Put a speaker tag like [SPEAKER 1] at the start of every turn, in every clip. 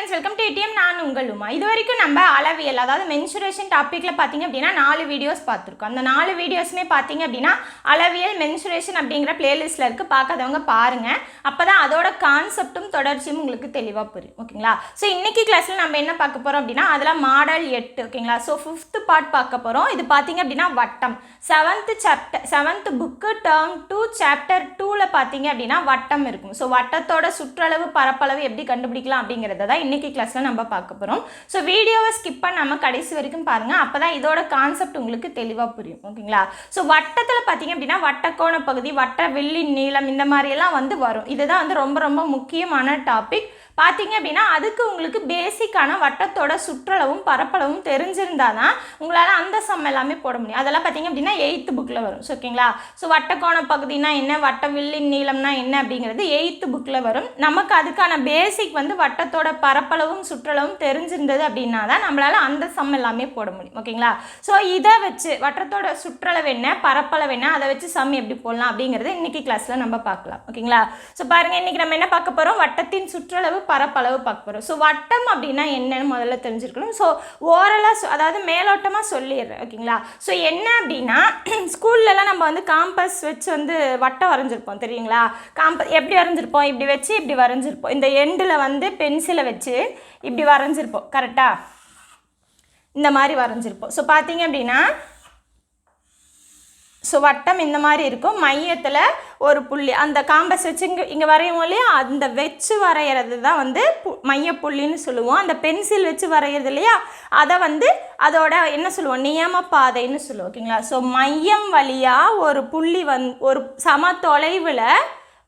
[SPEAKER 1] Friends, welcome to ATM. நான் உங்கள் உமா. இது வரைக்கும் நம்ம அளவியல், அதாவது மென்சுரேஷன் டாப்பிக்கில் பார்த்தீங்க அப்படின்னா 4 வீடியோஸ் பார்த்துருக்கோம். அந்த 4 வீடியோஸுமே பார்த்தீங்க அப்படின்னா அளவியல் மென்சுரேஷன் அப்படிங்கிற பிளேலிஸ்ட்டில் இருக்குது. பார்க்காதவங்க பாருங்கள். அப்போ தான் அதோட கான்செப்டும் தொடர்ச்சியும் உங்களுக்கு தெளிவாக புரியும். ஓகேங்களா? ஸோ இன்றைக்கி கிளாஸில் நம்ம என்ன பார்க்க போகிறோம் அப்படின்னா அதில் மாடல் 8. ஓகேங்களா? ஸோ 5th பார்ட் பார்க்க போகிறோம். இது பார்த்தீங்க அப்படின்னா வட்டம் 7th புக்கு டேர்ம் 2 சாப்டர் 2ல் பார்த்தீங்க அப்படின்னா வட்டம் இருக்கும். ஸோ வட்டத்தோட சுற்றளவு பரப்பளவு எப்படி கண்டுபிடிக்கலாம் அப்படிங்கிறத தான் இன்றைக்கி கிளாஸில் நம்ம பார்க்க போகிறோம். ஸோ வீடியோவை ஸ்கிப் பண்ணாமல் கடைசி வரைக்கும் பாருங்கள். அப்போ தான் இதோட கான்செப்ட் உங்களுக்கு தெளிவாக புரியும். ஓகேங்களா? ஸோ வட்டத்தில் பார்த்தீங்க அப்படின்னா வட்டக்கோண பகுதி, வட்ட வில்லின் நீளம், இந்த மாதிரியெல்லாம் வரும். இதுதான் ரொம்ப ரொம்ப முக்கியமான டாபிக். பார்த்தீங்க அப்படின்னா அதுக்கு உங்களுக்கு பேசிக்கான வட்டத்தோட சுற்றளவும் பரப்பளவும் தெரிஞ்சிருந்தால் தான் உங்களால் அந்த சம் எல்லாமே போட முடியும். அதெல்லாம் பார்த்தீங்க அப்படின்னா 8th புக்கில் வரும். ஸோ ஓகேங்களா? ஸோ வட்டக்கோண பகுதினா என்ன, வட்ட வில்லின் நீளம்னா என்ன அப்படிங்கிறது 8th புக்கில் வரும். நமக்கு அதுக்கான பேசிக் வட்டத்தோட பரப்பளவும் சுற்றளவும் தெரிஞ்சிருந்தது அப்படின்னா தான் நம்மளால் அந்த சம் எல்லாமே போட முடியும். ஓகேங்களா? ஸோ இதை வச்சு வட்டத்தோட சுற்றளவு என்ன, பரப்பளவு என்ன, அதை வச்சு சம் எப்படி போடலாம் அப்படிங்கிறது இன்றைக்கி கிளாஸில் நம்ம பார்க்கலாம். ஓகேங்களா? ஸோ பாருங்கள், இன்றைக்கி நம்ம என்ன பார்க்க போகிறோம், வட்டத்தின் சுற்றளவு பரப்பளவு பார்க்க போகிறோம். ஸோ வட்டம் அப்படின்னா என்னன்னு முதல்ல தெரிஞ்சிருக்கணும். ஸோ ஓரலாக அதாவது மேலோட்டமாக சொல்லிடுறேன். ஓகேங்களா? ஸோ என்ன அப்படின்னா ஸ்கூல்லலாம் நம்ம காம்பஸ் வச்சு வட்டம் வரைஞ்சிருப்போம். தெரியுங்களா? காம்பஸ் எப்படி வரைஞ்சிருப்போம், இப்படி வச்சு இப்படி வரைஞ்சிருப்போம். இந்த எண்டில் பென்சிலை வச்சு இப்படி வரைஞ்சிருப்போம். கரெக்டாக இந்த மாதிரி வரைஞ்சிருப்போம். ஸோ பார்த்தீங்க அப்படின்னா ஸோ வட்டம் இந்த மாதிரி இருக்கும். மையத்தில் ஒரு புள்ளி, அந்த காம்பஸ் வச்சு இங்கே வரையும் இல்லையா, அந்த வச்சு வரைகிறது தான் மையப்புள்ளின்னு சொல்லுவோம். அந்த பென்சில் வச்சு வரைகிறது இல்லையா, அதை அதோட என்ன சொல்லுவோம், நியம பாதைன்னு சொல்லுவோம். ஓகேங்களா? ஸோ மையம் வழியாக ஒரு புள்ளி ஒரு சம தொலைவில்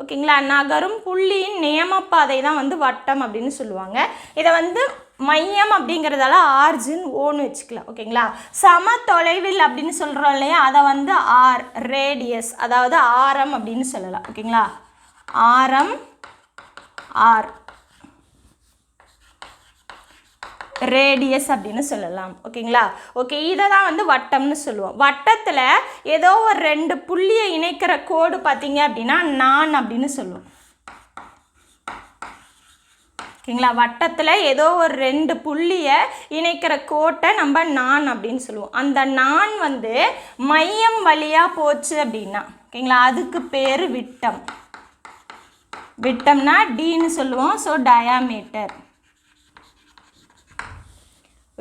[SPEAKER 1] ஓகேங்களா நகரும் புள்ளியின் நியமப்பாதை தான் வட்டம் அப்படின்னு சொல்லுவாங்க. இதை மையம் அப்படிங்கிறதால ஆர்ஜின் ஓன்னு வச்சுக்கலாம். ஓகேங்களா? சம தொலைவில் அப்படின்னு சொல்கிறோம் இல்லையா, அதை ஆர் ரேடியஸ், அதாவது ஆரம் அப்படின்னு சொல்லலாம். ஓகேங்களா? ஆரம் ஆர் ரேடியஸ் அப்படின்னு சொல்லலாம். ஓகேங்களா? ஓகே, இதை தான் வட்டம்னு சொல்லுவோம். வட்டத்தில் ஏதோ ஒரு 2 புள்ளியை இணைக்கிற கோடு பார்த்தீங்க அப்படின்னா நான் அப்படின்னு சொல்லுவோம். ஓகேங்களா? வட்டத்தில் ஏதோ ஒரு 2 புள்ளியை இணைக்கிற கோட்டை நம்ம நான் அப்படின்னு சொல்லுவோம். அந்த நான் மையம் வழியாக போச்சு அப்படின்னா ஓகேங்களா அதுக்கு பேர் விட்டம். விட்டம்னா டின்னு சொல்லுவோம். So diameter.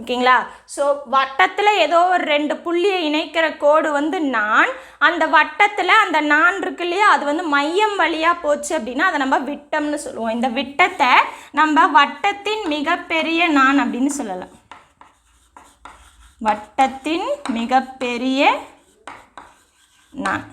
[SPEAKER 1] ஓகேங்களா? ஸோ வட்டத்தில் ஏதோ ஒரு 2 புள்ளியை இணைக்கிற கோடு நான், அந்த வட்டத்தில் அந்த நான் இருக்கு இல்லையா, அது மையம் வழியாக போச்சு அப்படின்னா அதை நம்ம விட்டம்னு சொல்லுவோம். இந்த விட்டத்தை நம்ம வட்டத்தின் மிகப்பெரிய நான் அப்படின்னு சொல்லலாம். வட்டத்தின் மிகப்பெரிய நான்.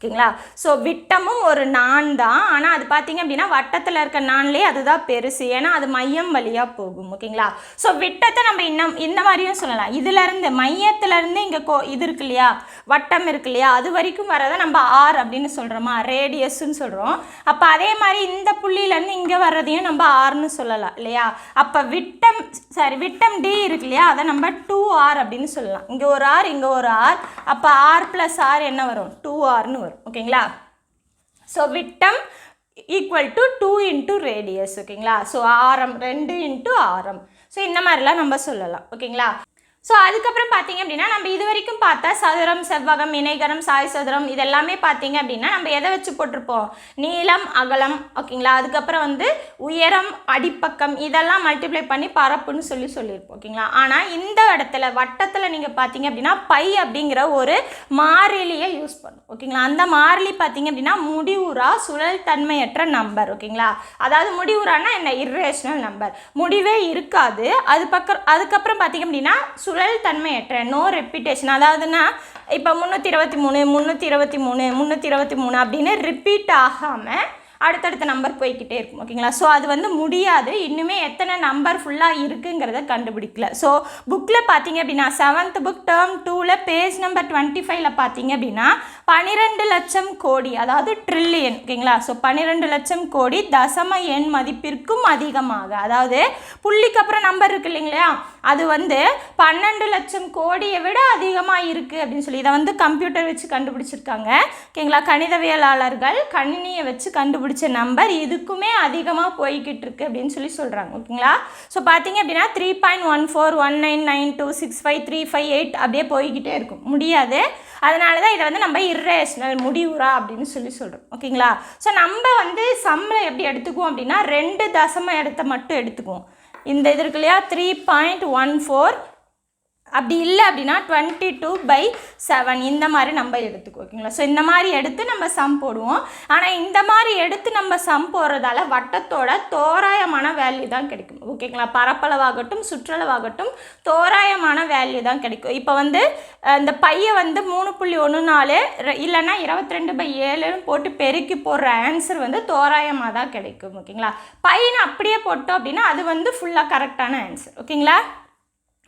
[SPEAKER 1] ஓகேங்களா? ஸோ விட்டமும் ஒரு நான் தான். ஆனால் அது பார்த்தீங்க அப்படின்னா வட்டத்தில் இருக்க நான்லேயே அதுதான் பெருசு, ஏன்னா அது மையம் வழியாக போகும். ஓகேங்களா? ஸோ விட்டத்தை நம்ம இந்த மாதிரியும் சொல்லலாம். இதிலேருந்து மையத்திலேருந்து இங்கே இது இருக்கு இல்லையா, வட்டம் இருக்கு இல்லையா, அது வரைக்கும் வரதை நம்ம ஆர் அப்படின்னு சொல்கிறோமா, ரேடியஸ்ன்னு சொல்கிறோம். அப்போ அதே மாதிரி இந்த புள்ளியிலேருந்து இங்கே வர்றதையும் நம்ம ஆர்னு சொல்லலாம் இல்லையா. அப்போ விட்டம் டி இருக்கு இல்லையா, அதை நம்ம 2r அப்படின்னு சொல்லலாம். இங்கே ஒரு ஆர், இங்கே ஒரு ஆர். அப்போ r + r என்ன வரும், 2rன்னு வரும். ஓகேங்களா? ஸோ விட்டம் ஈக்குவல் டு 2 இன்ட்டு ரேடியஸ். ஓகேங்களா? ஸோ ஆரம் 2 இன்ட்டு ஆரம். ஸோ இந்த மாதிரிலாம் நம்ம சொல்லலாம். ஓகேங்களா? ஸோ அதுக்கப்புறம் பார்த்தீங்க அப்படின்னா நம்ம இது வரைக்கும் பார்த்தா சதுரம், செவ்வகம், இணைகரம், சாய் சதுரம் இதெல்லாமே பார்த்தீங்க அப்படின்னா நம்ம எதை வச்சு போட்டிருப்போம், நீளம், அகலம். ஓகேங்களா? அதுக்கப்புறம் உயரம், அடிப்பக்கம், இதெல்லாம் மல்டிப்ளை பண்ணி பரப்புன்னு சொல்லியிருப்போம். ஓகேங்களா? ஆனால் இந்த இடத்துல வட்டத்தில் நீங்கள் பார்த்தீங்க அப்படின்னா பை அப்படிங்கிற ஒரு மாறிலியை யூஸ் பண்ணும். ஓகேங்களா? அந்த மாறிலி பார்த்தீங்க அப்படின்னா முடிவுறா சுழல் தன்மையற்ற நம்பர். ஓகேங்களா? அதாவது முடிவுறான்னா என்ன, இர்ரேஷனல் நம்பர், முடிவே இருக்காது. அதுக்கப்புறம் பார்த்தீங்க அப்படின்னா சுழல் தன்மையற்ற, நோ ரெப்பிட்டேஷன். அதாவதுன்னா இப்போ 323 323 323 அப்படின்னு ரிப்பீட் ஆகாமல் அடுத்தடுத்த நம்பர் போய்கிட்டே இருக்கும். ஓகேங்களா? ஸோ அது முடியாது. இன்னுமே எத்தனை நம்பர் ஃபுல்லாக இருக்குங்கிறத கண்டுபிடிக்கல. ஸோ புக்கில் பார்த்தீங்க அப்படின்னா 7th புக் டேர்ம் 2ல் பேஜ் நம்பர் 25ல் பார்த்தீங்க அப்படின்னா 12 லட்சம் கோடி, அதாவது ட்ரில்லியன். ஓகேங்களா? ஸோ 12 லட்சம் கோடி தசம எண் மதிப்பிற்கும் அதிகமாக, அதாவது புள்ளிக்கு அப்புறம் நம்பர் இருக்கு இல்லைங்களா, அது 12 லட்சம் கோடியை விட அதிகமாக இருக்குது அப்படின்னு சொல்லி இதை கம்ப்யூட்டர் வச்சு கண்டுபிடிச்சிருக்காங்க. ஓகேங்களா? கணிதவியலாளர்கள் கணினியை வச்சு கண்டுபிடிச்சி கண்டுபிடிச்ச நம்பர் இதுக்குமே அதிகமாக போய்கிட்டு இருக்கு அப்படின்னு சொல்கிறாங்க. ஓகேங்களா? ஸோ பார்த்தீங்க அப்படின்னா 3.1419926535 அப்படியே போய்கிட்டே இருக்கும், முடியாது. அதனால தான் இதை வந்து நம்ம இர்ரேஷனல், முடிவுறா அப்படின்னு சொல்கிறோம். ஓகேங்களா? ஸோ நம்ம வந்து சம்மில் எப்படி எடுத்துக்குவோம் அப்படின்னா 2 தசம இடத்தை மட்டும் எடுத்துக்குவோம். இந்த இது இருக்கு இல்லையா 3.14, அப்படி இல்லை அப்படின்னா 22/7 இந்த மாதிரி நம்ம எடுத்துக்குவோம். ஓகேங்களா? ஸோ இந்த மாதிரி எடுத்து நம்ம சம் போடுவோம். ஆனால் இந்த மாதிரி எடுத்து நம்ம சம் போடுறதால வட்டத்தோட தோராயமான வேல்யூ தான் கிடைக்கும். ஓகேங்களா? பரப்பளவாகட்டும் சுற்றளவாகட்டும் தோராயமான வேல்யூ தான் கிடைக்கும். இப்போ வந்து இந்த பையை வந்து 3.14 இல்லைன்னா 22/7 போட்டு பெருக்கி போடுற ஆன்சர் வந்து தோராயமாக தான் கிடைக்கும். ஓகேங்களா? பையனை அப்படியே போட்டோம் அப்படின்னா அது வந்து ஃபுல்லாக கரெக்டான ஆன்சர். ஓகேங்களா?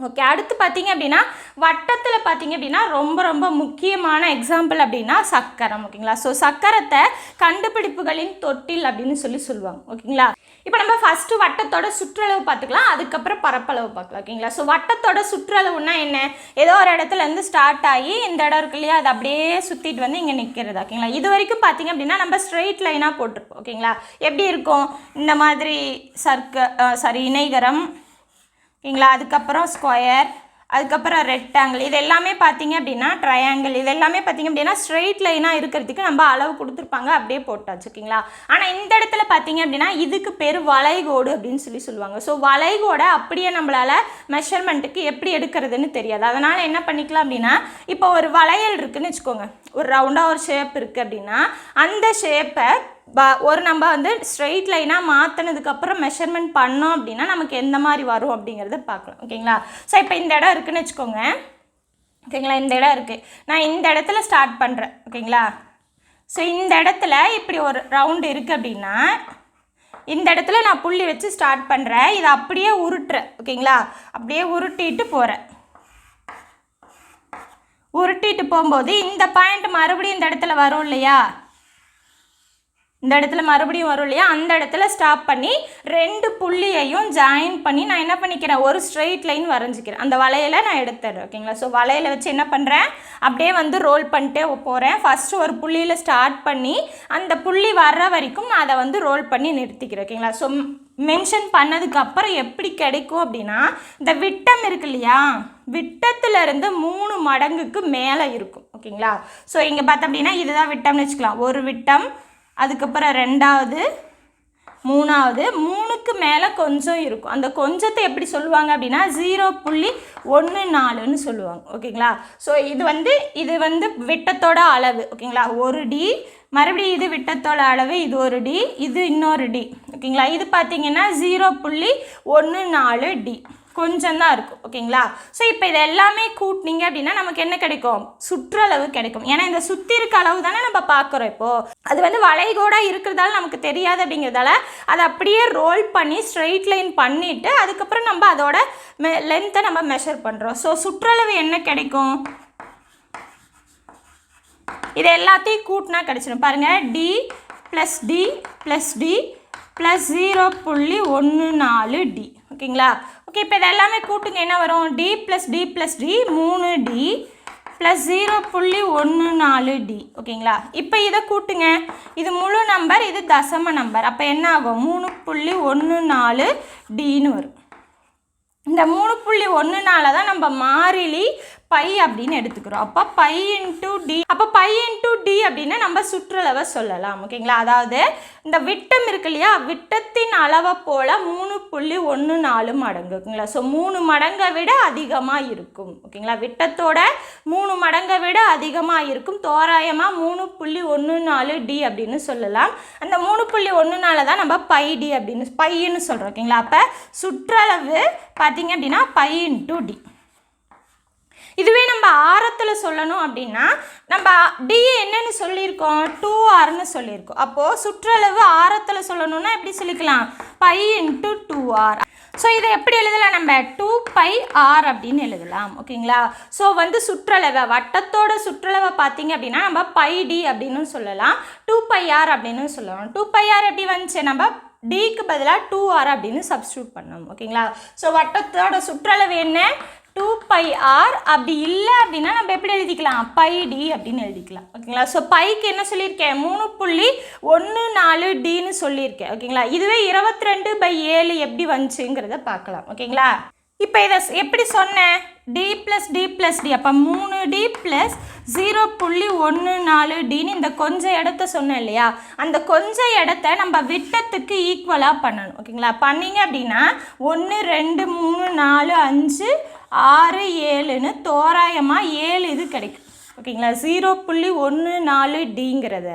[SPEAKER 1] ஓகே, அடுத்து பார்த்தீங்க அப்படின்னா வட்டத்தில் பார்த்தீங்க அப்படின்னா ரொம்ப ரொம்ப முக்கியமான எக்ஸாம்பிள் அப்படின்னா சக்கரம். ஓகேங்களா? ஸோ சக்கரத்தை கண்டுபிடிப்புகளின் தொட்டில் அப்படின்னு சொல்லுவாங்க. ஓகேங்களா? இப்போ நம்ம ஃபஸ்ட்டு வட்டத்தோட சுற்றளவு பார்த்துக்கலாம், அதுக்கப்புறம் பரப்பளவு பார்க்கலாம். ஓகேங்களா? ஸோ வட்டத்தோட சுற்றளவுன்னா என்ன? ஏதோ ஒரு இடத்துலேருந்து ஸ்டார்ட் ஆகி இந்த இடம் இருக்கு இல்லையா, அது அப்படியே சுற்றிட்டு வந்து இங்கே நிற்கிறது. ஓகேங்களா? இது வரைக்கும் பார்த்தீங்க அப்படின்னா நம்ம ஸ்ட்ரெயிட் லைனாக போட்டிருப்போம். ஓகேங்களா? எப்படி இருக்கும்? இந்த மாதிரி இணைகரம். ஓகேங்களா? அதுக்கப்புறம் ஸ்கொயர், அதுக்கப்புறம் ரெக்டாங்கிள், இது எல்லாமே பார்த்தீங்க அப்படின்னா ட்ரையாங்கிள், இது எல்லாமே பார்த்தீங்க அப்படின்னா ஸ்ட்ரெயிட் லைனாக இருக்கிறதுக்கு நம்ம அளவு கொடுத்துருப்பாங்க, அப்படியே போட்டாச்சு. ஓகேங்களா? ஆனால் இந்த இடத்துல பார்த்தீங்க அப்படின்னா இதுக்கு பேர் வளைகோடு அப்படின்னு சொல்லுவாங்க. ஸோ வளைகோடை அப்படியே நம்மளால் மெஷர்மெண்ட்டுக்கு எப்படி எடுக்கிறதுன்னு தெரியாது. அதனால் என்ன பண்ணிக்கலாம் அப்படின்னா, இப்போ ஒரு வளையல் இருக்குதுன்னு வச்சுக்கோங்க, ஒரு ரவுண்டாக ஒரு ஷேப் இருக்குது அப்படின்னா அந்த ஷேப்பை நம்ம வந்து ஸ்ட்ரெயிட் லைனாக மாற்றினதுக்கப்புறம் மெஷர்மெண்ட் பண்ணோம் அப்படின்னா நமக்கு எந்த மாதிரி வரும் அப்படிங்கிறத பார்க்கலாம். ஓகேங்களா? ஸோ இப்போ இந்த இடம் இருக்குதுன்னு வச்சுக்கோங்க. ஓகேங்களா? இந்த இடம் இருக்குது, நான் இந்த இடத்துல ஸ்டார்ட் பண்ணுறேன். ஓகேங்களா? ஸோ இந்த இடத்துல இப்படி ஒரு ரவுண்டு இருக்குது அப்படின்னா இந்த இடத்துல நான் புள்ளி வச்சு ஸ்டார்ட் பண்ணுறேன், இதை அப்படியே உருட்டுறேன். ஓகேங்களா? அப்படியே உருட்டிட்டு போகிறேன். உருட்டிட்டு போகும்போது இந்த பாயிண்ட் மறுபடியும் இந்த இடத்துல வரும் இல்லையா, இந்த இடத்துல மறுபடியும் வரும் இல்லையா, அந்த இடத்துல ஸ்டாப் பண்ணி 2 புள்ளியையும் ஜாயின் பண்ணி நான் என்ன பண்ணிக்கிறேன், ஒரு ஸ்ட்ரெயிட் லைன் வரைஞ்சிக்கிறேன். அந்த வளையலை நான் எடுத்துறேன். ஓகேங்களா? ஸோ வளையலை வச்சு என்ன பண்ணுறேன், அப்படியே வந்து ரோல் பண்ணிட்டே போகிறேன். ஃபஸ்ட்டு ஒரு புள்ளியில் ஸ்டார்ட் பண்ணி அந்த புள்ளி வர்ற வரைக்கும் நான் அதை வந்து ரோல் பண்ணி நிறுத்திக்கிறேன். ஓகேங்களா? ஸோ மென்ஷன் பண்ணதுக்கப்புறம் எப்படி கிடைக்கும் அப்படின்னா, இந்த விட்டம் இருக்கு இல்லையா, விட்டத்துலேருந்து 3 மடங்குக்கு மேலே இருக்கும். ஓகேங்களா? ஸோ இங்கே பார்த்தோம் அப்படின்னா இதுதான் விட்டம்னு வச்சுக்கலாம். ஒரு விட்டம், அதுக்கப்புறம் 2வது, 3வது, 3க்கு மேலே கொஞ்சம் இருக்கும். அந்த கொஞ்சத்தை எப்படி சொல்லுவாங்க அப்படின்னா 0.14ன்னு சொல்லுவாங்க. ஓகேங்களா? ஸோ இது வந்து விட்டத்தோட அளவு. ஓகேங்களா? 1D, மறுபடியும் இது விட்டத்தோட அளவு, இது 1D, இது இன்னொரு D. ஓகேங்களா? இது பார்த்தீங்கன்னா 0.14D, கொஞ்சம் தான் இருக்கும். ஓகேங்களா? ஸோ இப்போ இது எல்லாமே கூட்டினீங்க அப்படின்னா நமக்கு என்ன கிடைக்கும், சுற்றளவு கிடைக்கும். ஏன்னா இந்த சுற்றி இருக்க அளவு தானே நம்ம பார்க்குறோம். இப்போது அது வந்து வளைகோடாக இருக்கிறதால நமக்கு தெரியாது அப்படிங்கிறதால அதை அப்படியே ரோல் பண்ணி ஸ்ட்ரெயிட் லைன் பண்ணிவிட்டு அதுக்கப்புறம் நம்ம அதோட லென்த்தை நம்ம மெஷர் பண்ணுறோம். ஸோ சுற்றளவு என்ன கிடைக்கும், இது எல்லாத்தையும் கூட்டினா கிடைச்சிடும். பாருங்கள், D + D + D + 0.14D. ஓகேங்களா? ஓகே, இப்போ இது எல்லாமே கூட்டுங்க, என்ன வரும், D + D + D 3D + 0.14D. ஓகேங்களா? இப்போ இதை கூட்டுங்க, இது முழு நம்பர், இது தசம நம்பர், அப்போ என்ன ஆகும், 3.14Dன்னு வரும். இந்த 3.14 தான் நம்ம மாறிலி பை அப்படின்னு எடுத்துக்கிறோம். அப்போ π × D, அப்போ π × D அப்படின்னா நம்ம சுற்றளவை சொல்லலாம். ஓகேங்களா? அதாவது இந்த விட்டம் இருக்கு இல்லையா, விட்டத்தின் அளவை போல் 3.14 மடங்கு. ஓகேங்களா? ஸோ 3 மடங்கை விட அதிகமாக இருக்கும். ஓகேங்களா? விட்டத்தோட 3 மடங்கை விட அதிகமாக இருக்கும். தோராயமாக 3.14D அப்படின்னு சொல்லலாம். அந்த 3.14 தான் நம்ம πD அப்படின்னு பைன்னு சொல்கிறோம். ஓகேங்களா? அப்போ சுற்றளவு பார்த்தீங்க அப்படின்னா π × D. இதுவே நம்ம ஆரத்தில் சொல்லணும் அப்படின்னா நம்ம D என்னன்னு சொல்லியிருக்கோம், 2Rன்னு சொல்லியிருக்கோம். அப்போது சுற்றளவு ஆரத்தில் சொல்லணும்னா எப்படி சொல்லிக்கலாம், π × 2R. ஸோ இதை எப்படி எழுதலாம், நம்ம 2πr அப்படின்னு எழுதலாம். ஓகேங்களா? ஸோ வந்து சுற்றளவை, வட்டத்தோட சுற்றளவை பார்த்தீங்க அப்படின்னா நம்ம πD அப்படின்னு சொல்லலாம், 2πr அப்படின்னு சொல்லலாம். 2πr எப்படி வந்துச்சு, நம்ம Dக்கு பதிலாக 2R அப்படின்னு சப்ஸ்டியூட் பண்ணோம். ஓகேங்களா? ஸோ வட்டத்தோட சுற்றளவு என்ன, 2 பை ஆர். அப்படி இல்லை அப்படின்னா நம்ம எப்படி எழுதிக்கலாம், பை டி அப்படின்னு எழுதிக்கலாம். ஓகேங்களா. ஸோ பைக்கு என்ன சொல்லியிருக்கேன், 3.14Dன்னு சொல்லியிருக்கேன். ஓகேங்களா. இதுவே 22/7 எப்படி வந்துச்சுங்கிறத பார்க்கலாம். ஓகேங்களா. இப்போ இதை எப்படி சொன்னேன், D plus D plus D, அப்போ 3D ப்ளஸ் 0.14Dன்னு இந்த கொஞ்சம் இடத்த சொன்னேன் இல்லையா, அந்த கொஞ்சம் இடத்த நம்ம விட்டத்துக்கு ஈக்குவலாக பண்ணணும். ஓகேங்களா. பண்ணிங்க அப்படின்னா 1 2 3 4 5 6 7ன்னு தோராயமாக 7 இது கிடைக்கும். ஓகேங்களா. 0.14Dங்கிறத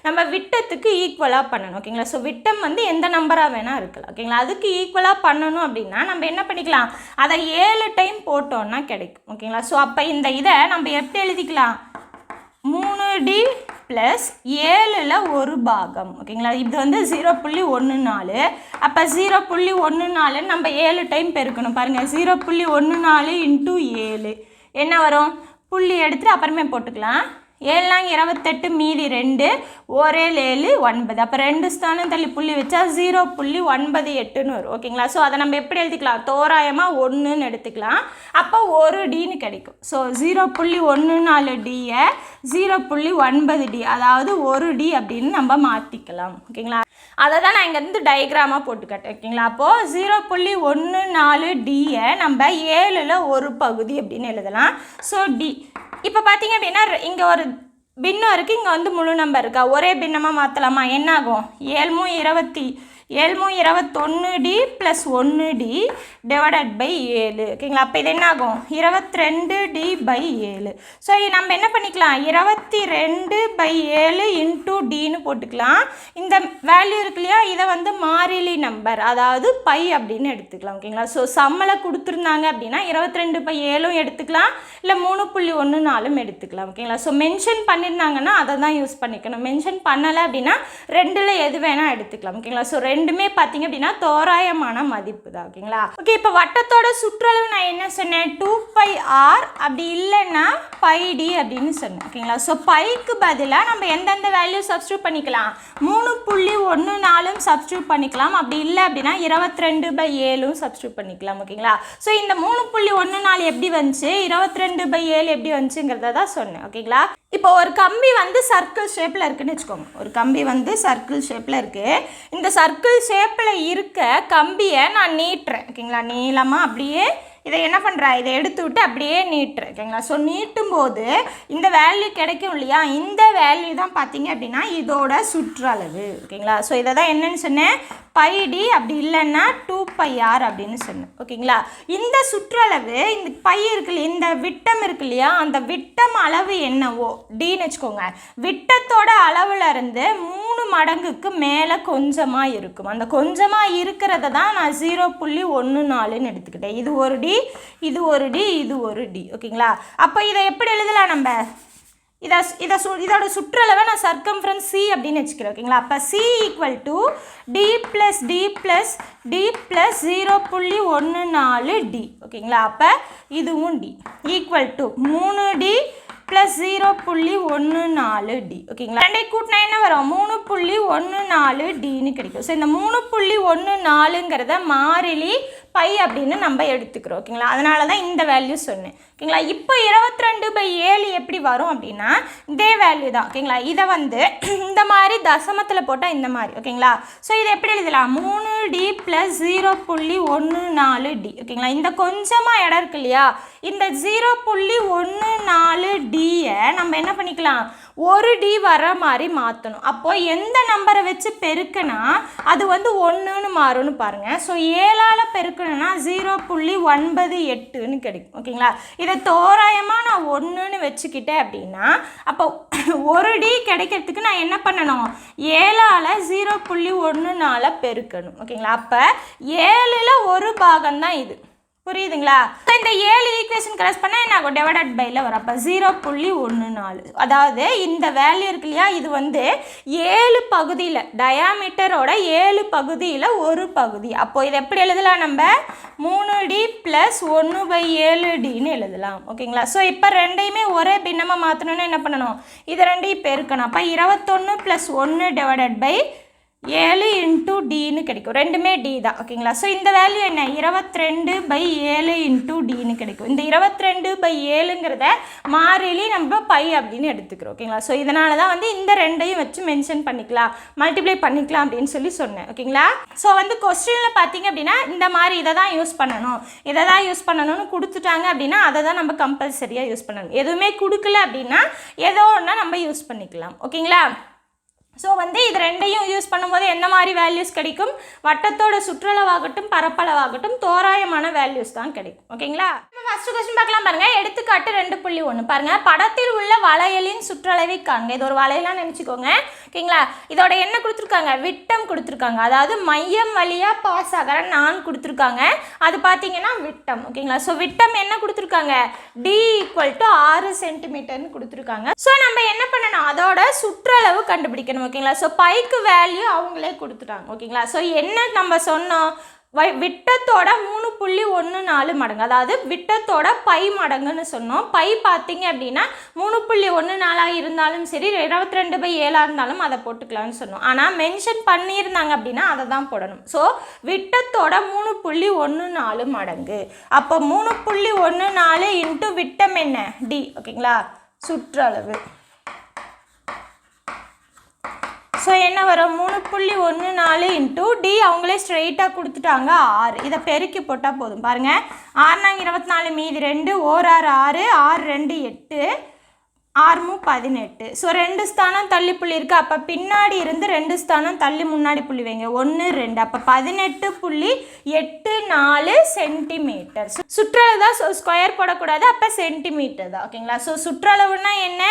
[SPEAKER 1] நம்ம விட்டத்துக்கு ஈக்குவலாக பண்ணணும். ஓகேங்களா. ஸோ விட்டம் வந்து எந்த நம்பராக வேணால் இருக்கலாம். ஓகேங்களா. அதுக்கு ஈக்குவலாக பண்ணணும் அப்படின்னா நம்ம என்ன பண்ணிக்கலாம், அதை 7 டைம் போட்டோன்னா கிடைக்கும். ஓகேங்களா. ஸோ அப்போ இந்த இதை நம்ம எப்படி எழுதிக்கலாம், 3D ப்ளஸ் 7ல் 1 பாகம். ஓகேங்களா. இது வந்து 0.14. அப்போ 0.14 நம்ம 7 டைம் பெருக்கணும். பாருங்கள், 0.14 × 7 என்ன வரும், புள்ளி எடுத்துட்டு அப்புறமே போட்டுக்கலாம். 7 28, மீதி 2, 1 7 9. அப்போ 2 ஸ்தானம் தள்ளி புள்ளி வச்சா 0.98ன்னு வரும். ஓகேங்களா. ஸோ அதை நம்ம எப்படி எழுதிக்கலாம், தோராயமாக 1ன்னு எடுத்துக்கலாம். அப்போ 1Dன்னு கிடைக்கும். ஸோ 0.14Dயை 0.9D, அதாவது 1D அப்படின்னு நம்ம மாற்றிக்கலாம். ஓகேங்களா. அதை தான் நான் இங்கேருந்து டயக்ராமாக போட்டுக்கட்டேன். ஓகேங்களா. அப்போது 0.14Dயை நம்ம 7ல் 1 பகுதி அப்படின்னு எழுதலாம். ஸோ டி இப்போ பார்த்தீங்க அப்படின்னா இங்கே ஒரு பின்னம் இருக்குது, இங்கே வந்து முழு நம்பர் இருக்கா, ஒரே பின்னமாக மாற்றலாமா, என்ன ஆகும், 7 21D plus 1D divided by 7. ஓகேங்களா. அப்போ இது என்ன ஆகும், 22D/7. ஸோ நம்ம என்ன பண்ணிக்கலாம், 22/7 × Dன்னு போட்டுக்கலாம். இந்த வேல்யூ இருக்கு இல்லையா, இதை வந்து மாறிலி நம்பர், அதாவது பை அப்படின்னு எடுத்துக்கலாம். ஓகேங்களா. ஸோ சம்மலை கொடுத்துருந்தாங்க அப்படின்னா 22/7 எடுத்துக்கலாம், இல்லை 3.14 எடுத்துக்கலாம். ஓகேங்களா. ஸோ மென்ஷன் பண்ணியிருந்தாங்கன்னா அதை தான் யூஸ் பண்ணிக்கணும். மென்ஷன் பண்ணலை அப்படின்னா 2ல் எது வேணால் எடுத்துக்கலாம். ஓகேங்களா. ஸோ ரெண்டுமே பார்த்தீங்க அப்படின்னா தோராயமான மதிப்பு தான். ஓகேங்களா. ஓகே, இப்போ வட்டத்தோட சுற்றளவு நான் என்ன சொன்னேன், 2πr, அப்படி இல்லைன்னா πd அப்படின்னு சொன்னேன். ஓகேங்களா. ஸோ பைக்கு பதிலாக நம்ம எந்தெந்த வேல்யூ சப்ஸ்டியூட் பண்ணிக்கலாம், 3.14 சப்ஸ்டியூட் பண்ணிக்கலாம். அப்படி இல்லை அப்படின்னா 22/7 சப்ஸ்டியூட் பண்ணிக்கலாம். ஓகேங்களா. ஸோ இந்த 3.14 எப்படி வந்துச்சு, 22/7 எப்படி வந்துச்சுங்கிறத தான் சொன்னேன். ஓகேங்களா. இப்போ ஒரு கம்பி வந்து சர்க்கிள் ஷேப்பில் இருக்குன்னு வச்சுக்கோங்க. ஒரு கம்பி வந்து சர்க்கிள் ஷேப்பில் இருக்குது. இந்த சர்க்கிள் ஷேப்பில் இருக்க கம்பியை நான் நீட்டுறேன். ஓகேங்களா. நீளமாக அப்படியே இதை என்ன பண்ணுறேன், இதை எடுத்து விட்டு அப்படியே நீட்டுறேன். ஓகேங்களா. ஸோ நீட்டும் போது இந்த வேல்யூ கிடைக்கும் இல்லையா, இந்த வேல்யூ தான் பார்த்தீங்க அப்படின்னா இதோட சுற்றளவு. ஓகேங்களா. ஸோ இதை தான் என்னன்னு சொன்னேன், πD, அப்படி இல்லைன்னா 2πr அப்படின்னு சொன்னேன். ஓகேங்களா. இந்த சுற்றளவு, இந்த பை இருக்கு இல்லையா, இந்த விட்டம் இருக்கு இல்லையா, அந்த விட்டம் அளவு என்னவோ Dன்னு வச்சுக்கோங்க, விட்டத்தோட அளவுல இருந்து 3 மடங்குக்கு மேலே கொஞ்சமாக இருக்கும். அந்த கொஞ்சமாக இருக்கிறத தான் நான் 0.14ன்னு எடுத்துக்கிட்டேன். இது 1D, இது 1D, இது 1D. ஓகேங்களா. அப்போ இதை எப்படி எழுதலாம், நம்ம இதோட சுற்றளவை நான் சர்க்கம்ஃபரன்ஸ் C அப்படின்னு வச்சுக்கிறேன். ஓகேங்களா. அப்போ C = D + D + D + 0.14D. ஓகேங்களா. அப்போ இதுவும் D = 3D + 0.14D. ஓகேங்களா. ரெண்டை கூட்டினா என்ன வரும், 3.14Dன்னு கிடைக்கும். ஸோ இந்த 3.14ங்கிறத மாறிலி பை அப்படின்னு நம்ம எடுத்துக்கிறோம். ஓகேங்களா. அதனால தான் இந்த வேல்யூ சொன்னேன். ஓகேங்களா. இப்போ 22/7 எப்படி வரும் அப்படின்னா இதே வேல்யூ தான். ஓகேங்களா. இதை வந்து இந்த மாதிரி தசமத்தில் போட்டால் இந்த மாதிரி. ஓகேங்களா. ஸோ இதை எப்படி எழுதலாம், 3D + 0.14D. ஓகேங்களா. இந்த கொஞ்சமாக இடம் இருக்கு இல்லையா, இந்த 0.14Dயை நம்ம என்ன பண்ணிக்கலாம், 1D வர மாதிரி மாற்றணும். அப்போது எந்த நம்பரை வச்சு பெருக்கினா அது வந்து 1ன்னு மாறும்னு பாருங்கள். ஸோ 7ஆல் பெருக்கணும்னா 0.98ன்னு கிடைக்கும். ஓகேங்களா. இதை தோராயமாக நான் 1ன்னு வச்சுக்கிட்டேன் அப்படின்னா அப்போ 1D கிடைக்கிறதுக்கு நான் என்ன பண்ணணும், 7ஆல் 0.14 பெருக்கணும். ஓகேங்களா. அப்போ 7ல் 1 பாகம் தான் இது. புரியுதுங்களா. இந்த 7 ஈக்குவேஷன் கிராஸ் பண்ணால் என்ன ஆகும், டிவைடட் பையில் வரும். அப்போ 0.14, அதாவது இந்த வேல்யூ இருக்கு இல்லையா, இது வந்து 7 பகுதியில், டயாமீட்டரோட 7 பகுதியில் ஒரு பகுதி. அப்போ இதை எப்படி எழுதலாம், நம்ம 3D + 1/7Dன்னு எழுதலாம். ஓகேங்களா. ஸோ இப்போ ரெண்டையுமே ஒரே பின்னமாக மாற்றணும்னா என்ன பண்ணணும், இது ரெண்டையும் பெருக்கணும். அப்போ 21 + 1 டிவைடட் பை 7 இன்ட்டு டின்னு கிடைக்கும். ரெண்டுமே டி தான். ஓகேங்களா? ஸோ இந்த வேல்யூ என்ன? 22/7 இன்ட்டு டின்னு கிடைக்கும். இந்த 22/7ங்கிறத மாறிலி நம்ம பை அப்படின்னு எடுத்துக்கிறோம். ஓகேங்களா? ஸோ இதனால தான் வந்து இந்த ரெண்டையும் வச்சு மென்ஷன் பண்ணிக்கலாம், மல்டிப்ளை பண்ணிக்கலாம் அப்படின்னு சொன்னேன். ஓகேங்களா? ஸோ வந்து கொஸ்டினில் பார்த்தீங்க அப்படின்னா இந்த மாதிரி இதை தான் யூஸ் பண்ணணும்னு கொடுத்துட்டாங்க அப்படின்னா அதை தான் நம்ம கம்பல்சரியாக யூஸ் பண்ணணும். எதுவுமே கொடுக்கல அப்படின்னா ஏதோ ஒன்றா நம்ம யூஸ் பண்ணிக்கலாம். ஓகேங்களா? ஸோ வந்து இது ரெண்டையும் யூஸ் பண்ணும்போது எந்த மாதிரி வேல்யூஸ் கிடைக்கும்? வட்டத்தோட சுற்றளவாகட்டும் பரப்பளவாகட்டும் தோராயமான வேல்யூஸ் தான் கிடைக்கும். ஓகேங்களா? நம்ம ஃபர்ஸ்ட் கொஸ்டின் பார்க்கலாம் பாருங்க. எடுத்துக்காட்டு 2.1 பாருங்க. படத்தில் உள்ள வளையலின் சுற்றளவை காண்க. இது ஒரு வளையலாம் நினச்சிக்கோங்க. ஓகேங்களா? இதோட என்ன கொடுத்துருக்காங்க? விட்டம் கொடுத்துருக்காங்க. அதாவது மையம் வழியாக பாஸ் ஆகிற நான் கொடுத்துருக்காங்க. அது பார்த்தீங்கன்னா விட்டம். ஓகேங்களா? ஸோ விட்டம் என்ன கொடுத்துருக்காங்க? D = 6 சென்டிமீட்டர்னு கொடுத்துருக்காங்க. ஸோ நம்ம என்ன பண்ணணும்? அதோட சுற்றளவு கண்டுபிடிக்கணும். ஓகேங்களா? ஸோ பைக்கு வேல்யூ அவங்களே கொடுத்துட்டாங்க. ஓகேங்களா? ஸோ என்ன நம்ம சொன்னோம்? விட்டத்தோட 3.14 மடங்கு, அதாவது விட்டத்தோட பை மடங்குன்னு சொன்னோம். பை பார்த்தீங்க அப்படின்னா 3.14 இருந்தாலும் சரி 22/7 இருந்தாலும் அதை போட்டுக்கலாம்னு சொன்னோம். ஆனால் மென்ஷன் பண்ணியிருந்தாங்க அப்படின்னா அதை தான் போடணும். ஸோ விட்டத்தோட 3.14 மடங்கு. அப்போ 3.14 இன்ட்டு விட்டம் என்ன? டி. ஓகேங்களா? சுற்றளவு. ஸோ என்ன வரும்? 3.14 இன்ட்டு டி அவங்களே ஸ்ட்ரெயிட்டாக கொடுத்துட்டாங்க 6. இதை பெருக்கி போட்டால் போதும். பாருங்கள், 6 24 மீதி 2 1 6 6 6 2 8 6 18. ஸோ 2 ஸ்தானம் தள்ளி புள்ளி இருக்குது. அப்போ பின்னாடி இருந்து 2 ஸ்தானம் தள்ளி முன்னாடி புள்ளி வைங்க. 1 2. அப்போ 18.84 சென்டிமீட்டர். சுற்றளவு தான். ஸ்கொயர் போடக்கூடாது, அப்போ சென்டிமீட்டர் தான். ஓகேங்களா? ஸோ சுற்றளவுனா என்ன?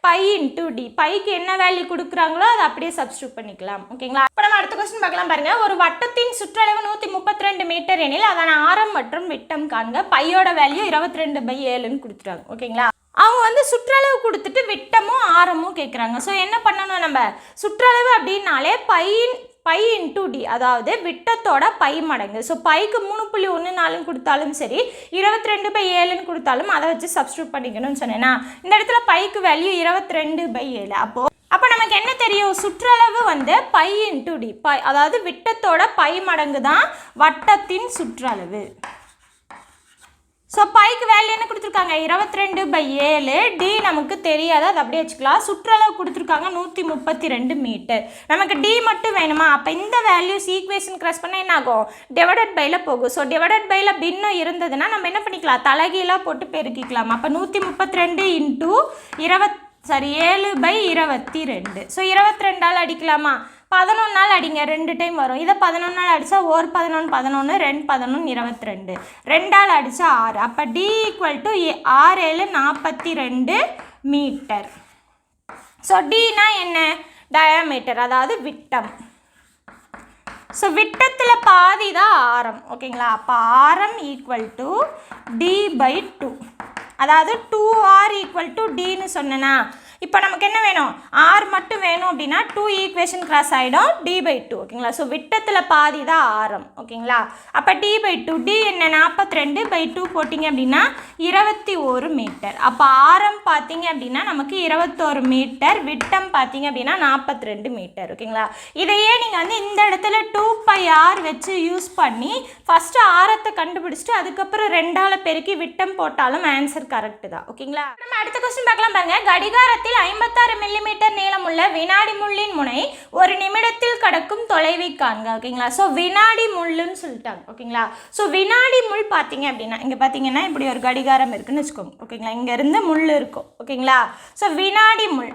[SPEAKER 1] Pi into D. பைக்கு என்ன வேல்யூ கொடுக்குறாங்களோ அதை அப்படியே சப்ஸ்டியூட் பண்ணிக்கலாம். ஓகேங்களா? இப்போ நம்ம அடுத்த கொஸ்டின் பார்க்கலாம் பாருங்க. ஒரு வட்டத்தின் சுற்றளவு 132 மீட்டர் எனில் அதன் ஆரம் மற்றும் விட்டம் காண்க. பையோட வேல்யூ 22/7ன்னு கொடுத்துட்டாங்க. ஓகேங்களா? அவங்க வந்து சுற்றளவு கொடுத்துட்டு விட்டமும் ஆரமும் கேட்குறாங்க. ஸோ என்ன பண்ணணும்? நம்ம சுற்றளவு அப்படின்னாலே பை இன்ட்டு டி, அதாவது விட்டத்தோட பை மடங்கு. ஸோ பைக்கு 3.14 கொடுத்தாலும் சரி 22/7ன்னு கொடுத்தாலும் அதை வச்சு சப்ஸ்டியூட் பண்ணிக்கணும்னு சொன்னேன்னா இந்த இடத்துல பைக்கு வேல்யூ 22/7. அப்போ நமக்கு என்ன தெரியும்? சுற்றளவு வந்து பை இன்ட்டு டி. அதாவது விட்டத்தோட பை மடங்கு தான் வட்டத்தின் சுற்றளவு. ஸோ பைக்கு வேல்யூ என்ன கொடுத்துருக்காங்க? 22/7. டி நமக்கு தெரியாது, அது அப்படியே வச்சுக்கலாம். சுற்றளவு கொடுத்துருக்காங்க 132 மீட்டர். நமக்கு டி மட்டும் வேணுமா? அப்போ இந்த வேல்யூஸ் ஈக்குவேஷன் கிராஸ் பண்ணால் என்ன ஆகும்? டிவைடட் பையில் போகும். ஸோ டிவைடட் பையில் பின்னம் இருந்ததுன்னா நம்ம என்ன பண்ணிக்கலாம்? தலைகீழாக போட்டு பெருக்கிக்கலாம். அப்போ 132 இன்ட்டு 7/22. ஸோ 22ஆல் அடிக்கலாமா? 11 அடிங்க, 2 டைம் வரும். இதை 11 அடித்தா 1 11 11 2 11 22. 2ஆல் அடித்தா 6. அப்போ D = 6 7 42 மீட்டர். ஸோ டினா என்ன? டயாமீட்டர், அதாவது விட்டம். ஸோ விட்டத்தில் பாதி தான் ஆரம். ஓகேங்களா? அப்போ ஆரம் = D/2. அதாவது 2R = Dன்னு சொன்னேன்னா இப்போ நமக்கு என்ன வேணும்? ஆர் மட்டும் வேணும் அப்படின்னா 2 ஈக்குவேஷன் கிராஸ் ஆகிடும். D/2. ஓகேங்களா? ஸோ விட்டத்தில் பாதி தான் ஆரம். ஓகேங்களா? அப்போ D/2. டி என்ன? 42/2 போட்டிங்க அப்படின்னா 21 மீட்டர். அப்போ ஆரம் பார்த்தீங்க அப்படின்னா நமக்கு 21 மீட்டர், விட்டம் பார்த்தீங்க அப்படின்னா 42 மீட்டர். ஓகேங்களா? இதையே நீங்கள் வந்து இந்த இடத்துல 2πr வச்சு யூஸ் பண்ணி ஃபஸ்ட்டு ஆரத்தை கண்டுபிடிச்சிட்டு அதுக்கப்புறம் 2ஆல் பெருக்கி விட்டம் போட்டாலும் ஆன்சர் கரெக்டு தான். ஓகேங்களா? நம்ம அடுத்த கொஸ்டின் பார்க்கலாம் பாருங்க. கடிகாரத்தில் 56 மில்லிமீட்டர் நீளமுள்ள வினாடி முள்ளின் முனை ஒரு நிமிடத்தில் கடக்கும் தொலைவை காண்க. ஓகேங்களா? ஸோ வினாடி முள்ளுன்னு சொல்லிட்டாங்க. ஓகேங்களா? ஸோ வினாடி முள் பார்த்தீங்க அப்படின்னா இங்கே பார்த்தீங்கன்னா இப்படி ஒரு கடிகாரம் இருக்குன்னு வச்சுக்கோங்க. ஓகேங்களா? இங்கேருந்து முள் இருக்கும். ஓகேங்களா? ஸோ வினாடி முள்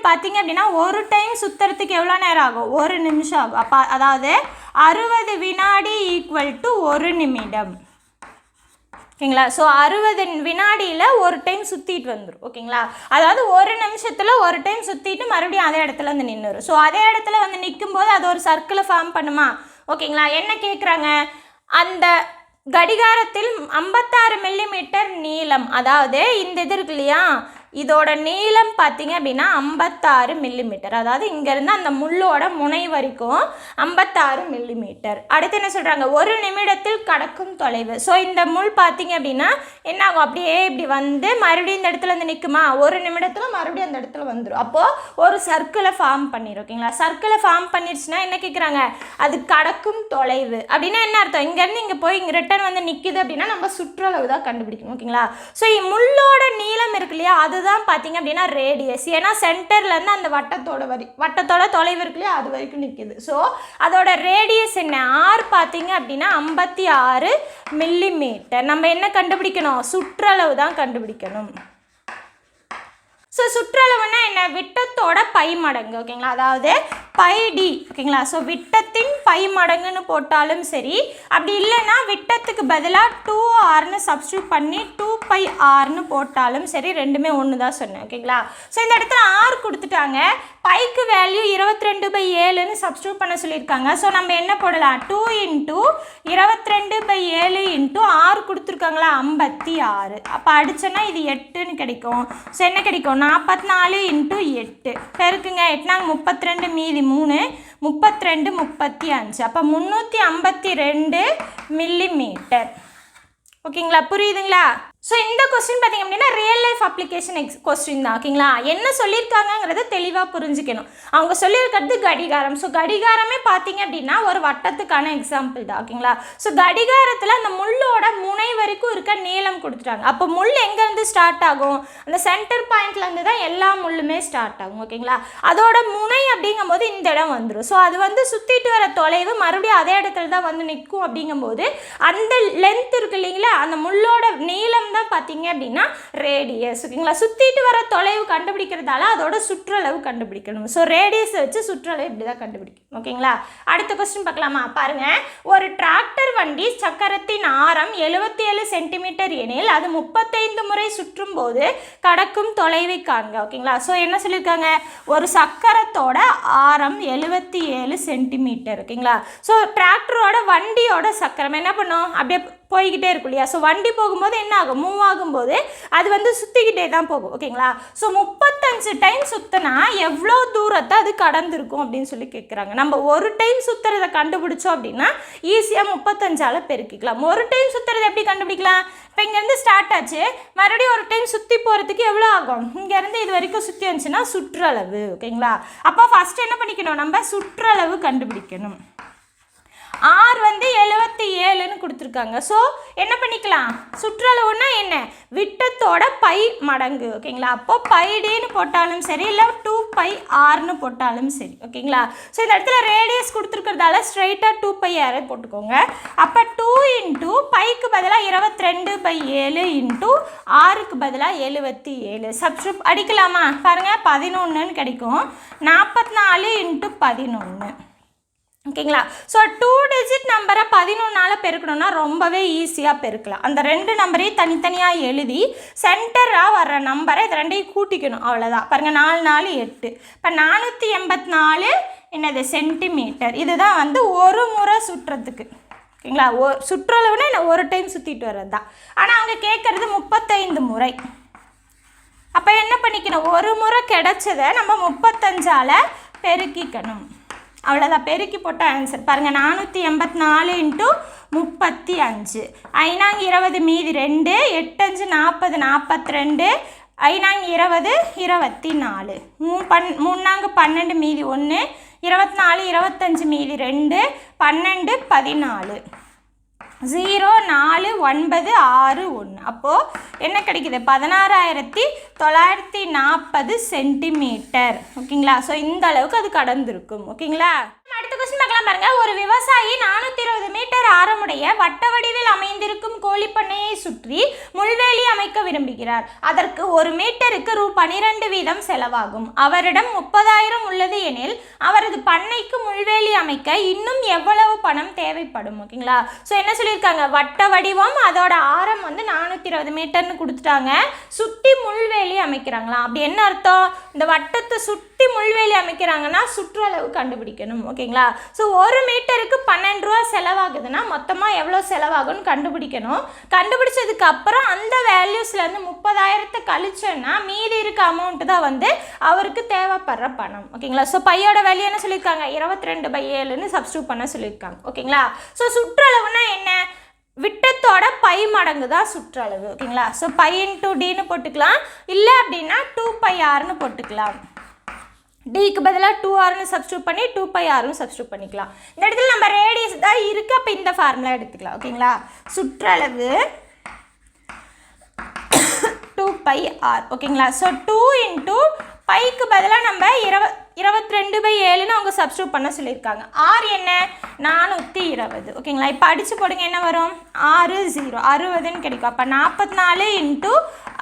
[SPEAKER 1] பார்த்தீங்க அப்படின்னா ஒரு டைம் சுற்றுறதுக்கு எவ்வளோ நேரம் ஆகும்? 1 நிமிஷம் ஆகும். அப்போ அதாவது 60 வினாடி = 1 நிமிடம். ஓகேங்களா? ஸோ 60 வினாடியில் ஒரு டைம் சுற்றிட்டு வந்துடும். ஓகேங்களா? அதாவது 1 நிமிஷத்தில் ஒரு டைம் சுற்றிட்டு மறுபடியும் அதே இடத்துல வந்து நின்றுடும். ஸோ அதே இடத்துல வந்து நிற்கும் போது அது ஒரு சர்க்கிளை ஃபார்ம் பண்ணுமா? ஓகேங்களா? என்ன கேட்குறாங்க? அந்த கடிகாரத்தில் 56 மில்லிமீட்டர் நீளம், அதாவது இந்த இது இருக்கு இல்லையா, இதோட நீளம் பார்த்தீங்க அப்படின்னா 56 மில்லிமீட்டர். அதாவது இங்கேருந்து அந்த முள்ளோட முனை வரைக்கும் 56 மில்லிமீட்டர். அடுத்து என்ன சொல்கிறாங்க, ஒரு நிமிடத்தில் கடக்கும் தொலைவு. ஸோ இந்த முள் பார்த்தீங்க அப்படின்னா என்ன ஆகும், அப்படியே இப்படி வந்து மறுபடியும் இந்த இடத்துல வந்து நிற்குமா, ஒரு நிமிடத்தில் மறுபடியும் அந்த இடத்துல வந்துடும். அப்போது ஒரு சர்க்கிளை ஃபார்ம் பண்ணிடும். ஓகேங்களா, சர்க்கிளை ஃபார்ம் பண்ணிடுச்சுன்னா என்ன கேட்குறாங்க, அது கடக்கும் தொலைவு அப்படின்னா என்ன அர்த்தம், இங்கேருந்து இங்கே போய் இங்கே ரிட்டர்ன் வந்து நிற்குது அப்படின்னா நம்ம சுற்றளவு தான் கண்டுபிடிக்கணும். ஓகேங்களா, ஸோ முள்ளோட நீளம் இருக்கு இல்லையா, அதுதான் பார்த்தீங்க அப்படின்னா ரேடியஸ். ஏன்னா சென்டர்லேருந்து அந்த வட்டத்தோட தொலைவு இருக்கு இல்லையா, அது வரைக்கும் நிற்குது. ஸோ அதோட ரேடியஸ் என்ன, ஆர் பார்த்தீங்க அப்படின்னா 56 மில்லிமீட்டர். நம்ம என்ன கண்டுபிடிக்கணும், சுற்றளவு தான் கண்டுபிடிக்கணும். ஸோ சுற்றளவுன்னா என்ன, விட்டத்தோட பை மடங்கு. ஓகேங்களா, அதாவது பை டி. ஓகேங்களா, ஸோ விட்டத்தின் பை மடங்குன்னு போட்டாலும் சரி, அப்படி இல்லைன்னா விட்டத்துக்கு பதிலாக 2r சப்ஸ்டியூட் பண்ணி 2πrன்னு போட்டாலும் சரி, ரெண்டுமே ஒன்று தான் சொன்னேன். ஓகேங்களா, ஸோ இந்த இடத்துல r கொடுத்துட்டாங்க, பைக்கு வேல்யூ 22/7ன்னு சப்ஸ்டியூட் பண்ண சொல்லியிருக்காங்க. ஸோ நம்ம என்ன போடலாம், 2 × 22/7 × r கொடுத்துருக்காங்களா 56. அப்போ அடிச்சோன்னா இது 8ன்னு கிடைக்கும். ஸோ என்ன கிடைக்கும், 44 × 8 பெருக்குங்க, 8 32 மீதி 3 32 35. அப்போ 352 மில்லிமீட்டர். ஓகேங்களா, புரியுதுங்களா? ஸோ இந்த கொஸ்டின் பார்த்திங்க அப்படின்னா ரியல் லைஃப் அப்ளிகேஷன் கொஸ்டின் தான். ஓகேங்களா, என்ன சொல்லியிருக்காங்கங்கிறத தெளிவாக புரிஞ்சுக்கணும். அவங்க சொல்லியிருக்கிறது கடிகாரம். ஸோ கடிகாரமே பார்த்தீங்க அப்படின்னா ஒரு வட்டத்துக்கான எக்ஸாம்பிள் தான். ஓகேங்களா, ஸோ கடிகாரத்தில் அந்த முள்ளோட முனை வரைக்கும் இருக்க நீளம் கொடுத்துட்டாங்க. அப்போ முள் எங்கேருந்து ஸ்டார்ட் ஆகும், அந்த சென்டர் பாயிண்ட்லேருந்து தான் எல்லா முள்ளுமே ஸ்டார்ட் ஆகும். ஓகேங்களா, அதோட முனை அப்படிங்கும்போது இந்த இடம் வந்துடும். ஸோ அது வந்து சுற்றிட்டு வர தொலைவு மறுபடியும் அதே இடத்துல தான் வந்து நிற்கும். அப்படிங்கும்போது அந்த லென்த் இருக்கு இல்லைங்களா, அந்த முள்ளோட நீளம் தான் பார்த்தீங்க அப்படின்னா ரேடியஸ். ஓகேங்களா, சுற்றிட்டு வர தொலைவு கண்டுபிடிக்கிறதால அதோட சுற்றளவு கண்டுபிடிக்கணும். ஸோ ரேடியஸை வச்சு சுற்றளவு இப்படி தான் கண்டுபிடிக்கணும். ஓகேங்களா, அடுத்த கொஸ்டின் பார்க்கலாமா? பாருங்க, ஒரு டிராக்டர் வண்டி சக்கரத்தின் ஆரம் 77 சென்டிமீட்டர் எனில் அது 35 முறை சுற்றும் போது கடக்கும் தொலைவை காண்க. ஓகேங்களா, ஸோ என்ன சொல்லியிருக்காங்க, ஒரு சக்கரத்தோட ஆரம் 77 சென்டிமீட்டர். ஓகேங்களா, ஸோ டிராக்டரோட வண்டியோட சக்கரம் என்ன பண்ணும், அப்படியே போய்கிட்டே இருக்கும் இல்லையா. ஸோ வண்டி போகும்போது என்ன ஆகும், மூவ் ஆகும்போது அது வந்து சுற்றிக்கிட்டே தான் போகும். ஓகேங்களா, ஸோ 35 டைம் சுற்றினா எவ்வளோ தூரத்தை அது கடந்திருக்கும் அப்படின்னு சொல்லி கேட்குறாங்க. நம்ம ஒரு டைம் சுற்றுறதை கண்டுபிடிச்சோம் அப்படின்னா ஈஸியாக 35ஆல் பெருக்கிக்கலாம். ஒரு டைம் சுற்றுறது எப்படி கண்டுபிடிக்கலாம், இப்போ இங்கேருந்து ஸ்டார்ட் ஆச்சு, மறுபடியும் ஒரு டைம் சுற்றி போகிறதுக்கு எவ்வளோ ஆகும், இங்கேருந்து இது வரைக்கும் சுற்றி வந்துச்சுன்னா சுற்றளவு. ஓகேங்களா, அப்போ ஃபஸ்ட்டு என்ன பண்ணிக்கணும், நம்ம சுற்றளவு கண்டுபிடிக்கணும். ஆர் வந்து 77ன்னு கொடுத்துருக்காங்க. ஸோ என்ன பண்ணிக்கலாம், சுற்றளவுன்னா என்ன, விட்டத்தோட பை மடங்கு. ஓகேங்களா, அப்போ πdன்னு போட்டாலும் சரி, இல்லை 2πrன்னு போட்டாலும் சரி. ஓகேங்களா, ஸோ இந்த இடத்துல ரேடியஸ் கொடுத்துருக்கிறதால ஸ்ட்ரைட்டாக 2πr போட்டுக்கோங்க. அப்போ 2 × பைக்கு பதிலாக 22/7 × ஆருக்கு பதிலாக 77 சப்ஸ்டியூட் அடிக்கலாமா? பாருங்கள், 11ன்னு கிடைக்கும். 44 × 11. ஓகேங்களா, ஸோ 2 டிஜிட் நம்பரை 11ஆல் பெருக்கணும்னா ரொம்பவே ஈஸியாக பெருக்கலாம். அந்த 2 நம்பரையும் தனித்தனியாக எழுதி சென்டராக வர்ற நம்பரை இது ரெண்டையும் கூட்டிக்கணும், அவ்வளோதான். பாருங்கள், 4 4 8. இப்போ 484 என்னது சென்டிமீட்டர். இதுதான் வந்து ஒரு முறை சுற்றுறதுக்கு. ஓகேங்களா, சுற்றளவுன்னா என்ன, ஒரு டைம் சுற்றிட்டு வர்றது தான். ஆனால் அவங்க கேட்குறது 35 முறை. அப்போ என்ன பண்ணிக்கணும், ஒரு முறை கிடைச்சதை நம்ம 35ஆல் பெருக்கிக்கணும், அவ்வளோதான். பெருக்கி போட்ட ஆன்சர் பாருங்கள், 484 × 35. 5 20 மீதி 2, 8 5 40 42, 5 20 24, 3 12 மீதி 1, 24 25 மீதி 2, 12 14, 0 4 9 6 1. அப்போது என்ன கிடைக்குது, 16,940 சென்டிமீட்டர். ஓகேங்களா, ஸோ இந்த அளவுக்கு அது கடந்திருக்கும். ஓகேங்களா, அடுத்த கொஸ்டின் பார்க்கலாம். பாருங்க, ஒரு விவசாயி 420 மீட்டர் ஆரமுடைய வட்ட வடிவில் அமைந்திருக்கும் கோழிப்பண்ணையை சுற்றி முள்வேலி அமைக்க விரும்புகிறார். அதற்கு 1 மீட்டருக்கு ரூ. 12 வீதம் செலவாகும். அவரிடம் 30,000 உள்ளது எனில் அவரது பண்ணைக்கு முள்வேலி அமைக்க இன்னும் எவ்வளவு பணம் தேவைப்படும்? ஓகேங்களா, ஸோ என்ன சொல்லியிருக்காங்க, வட்ட வடிவம், அதோட ஆரம் வந்து 420 மீட்டர்னு மீட்டர்னு கொடுத்துட்டாங்க. சுற்றி முள்வேலி அமைக்கிறாங்களாம். அப்படி என்ன அர்த்தம்? இந்த வட்டத்தை சுற்றி முள்வேலி அமைக்கிறாங்கன்னா சுற்றளவு கண்டுபிடிக்கணும். ஓகேங்களா? ஸோ 1 மீட்டருக்கு 12 ரூபா செலவாகுதுன்னா மொத்தமாக எவ்வளோ செலவாகும்னு கண்டுபிடிக்கணும். கண்டுபிடிச்சதுக்கு அப்புறம் அந்த வேல்யூஸ்லேருந்து 30,000 கழிச்சோன்னா மீதி இருக்க அமௌண்ட்டு தான் வந்து அவருக்கு தேவைப்படுற பணம். ஓகேங்களா? ஸோ பையோட வேல்யூ என்ன சொல்லியிருக்காங்க? 22/7ன்னு சப்ஸ்டியூட் பண்ண சொல்லியிருக்காங்க. ஓகேங்களா? ஸோ சுற்றளவுனா என்ன? விட்டத்தோட பை மடங்கு தான் சுற்றளவு. ஓகேங்களா? ஸோ பை இன்டூ டின்னு போட்டுக்கலாம், இல்லை அப்படின்னா 2πrன்னு போட்டுக்கலாம். டிக்கு பதிலாக 2rன்னு சப்ஸ்டியூட் பண்ணி 2πrன்னு சப்ஸ்டியூட் பண்ணிக்கலாம். இந்த இடத்துல நம்ம ரேடியஸ் தான் இருக்குது, அப்போ இந்த ஃபார்முலா எடுத்துக்கலாம். ஓகேங்களா? சுற்றளவு 2πr. ஓகேங்களா? ஸோ 2 இன்டூ பைக்கு பதிலாக நம்ம 22/7ன்னு அவங்க சப்ஸ்டியூட் பண்ண சொல்லியிருக்காங்க. ஆர் என்ன? 420. ஓகேங்களா? இப்போ அடித்து போடுங்க, என்ன வரும்? 6 0 60ன்னு கிடைக்கும். அப்போ 44 இன்ட்டு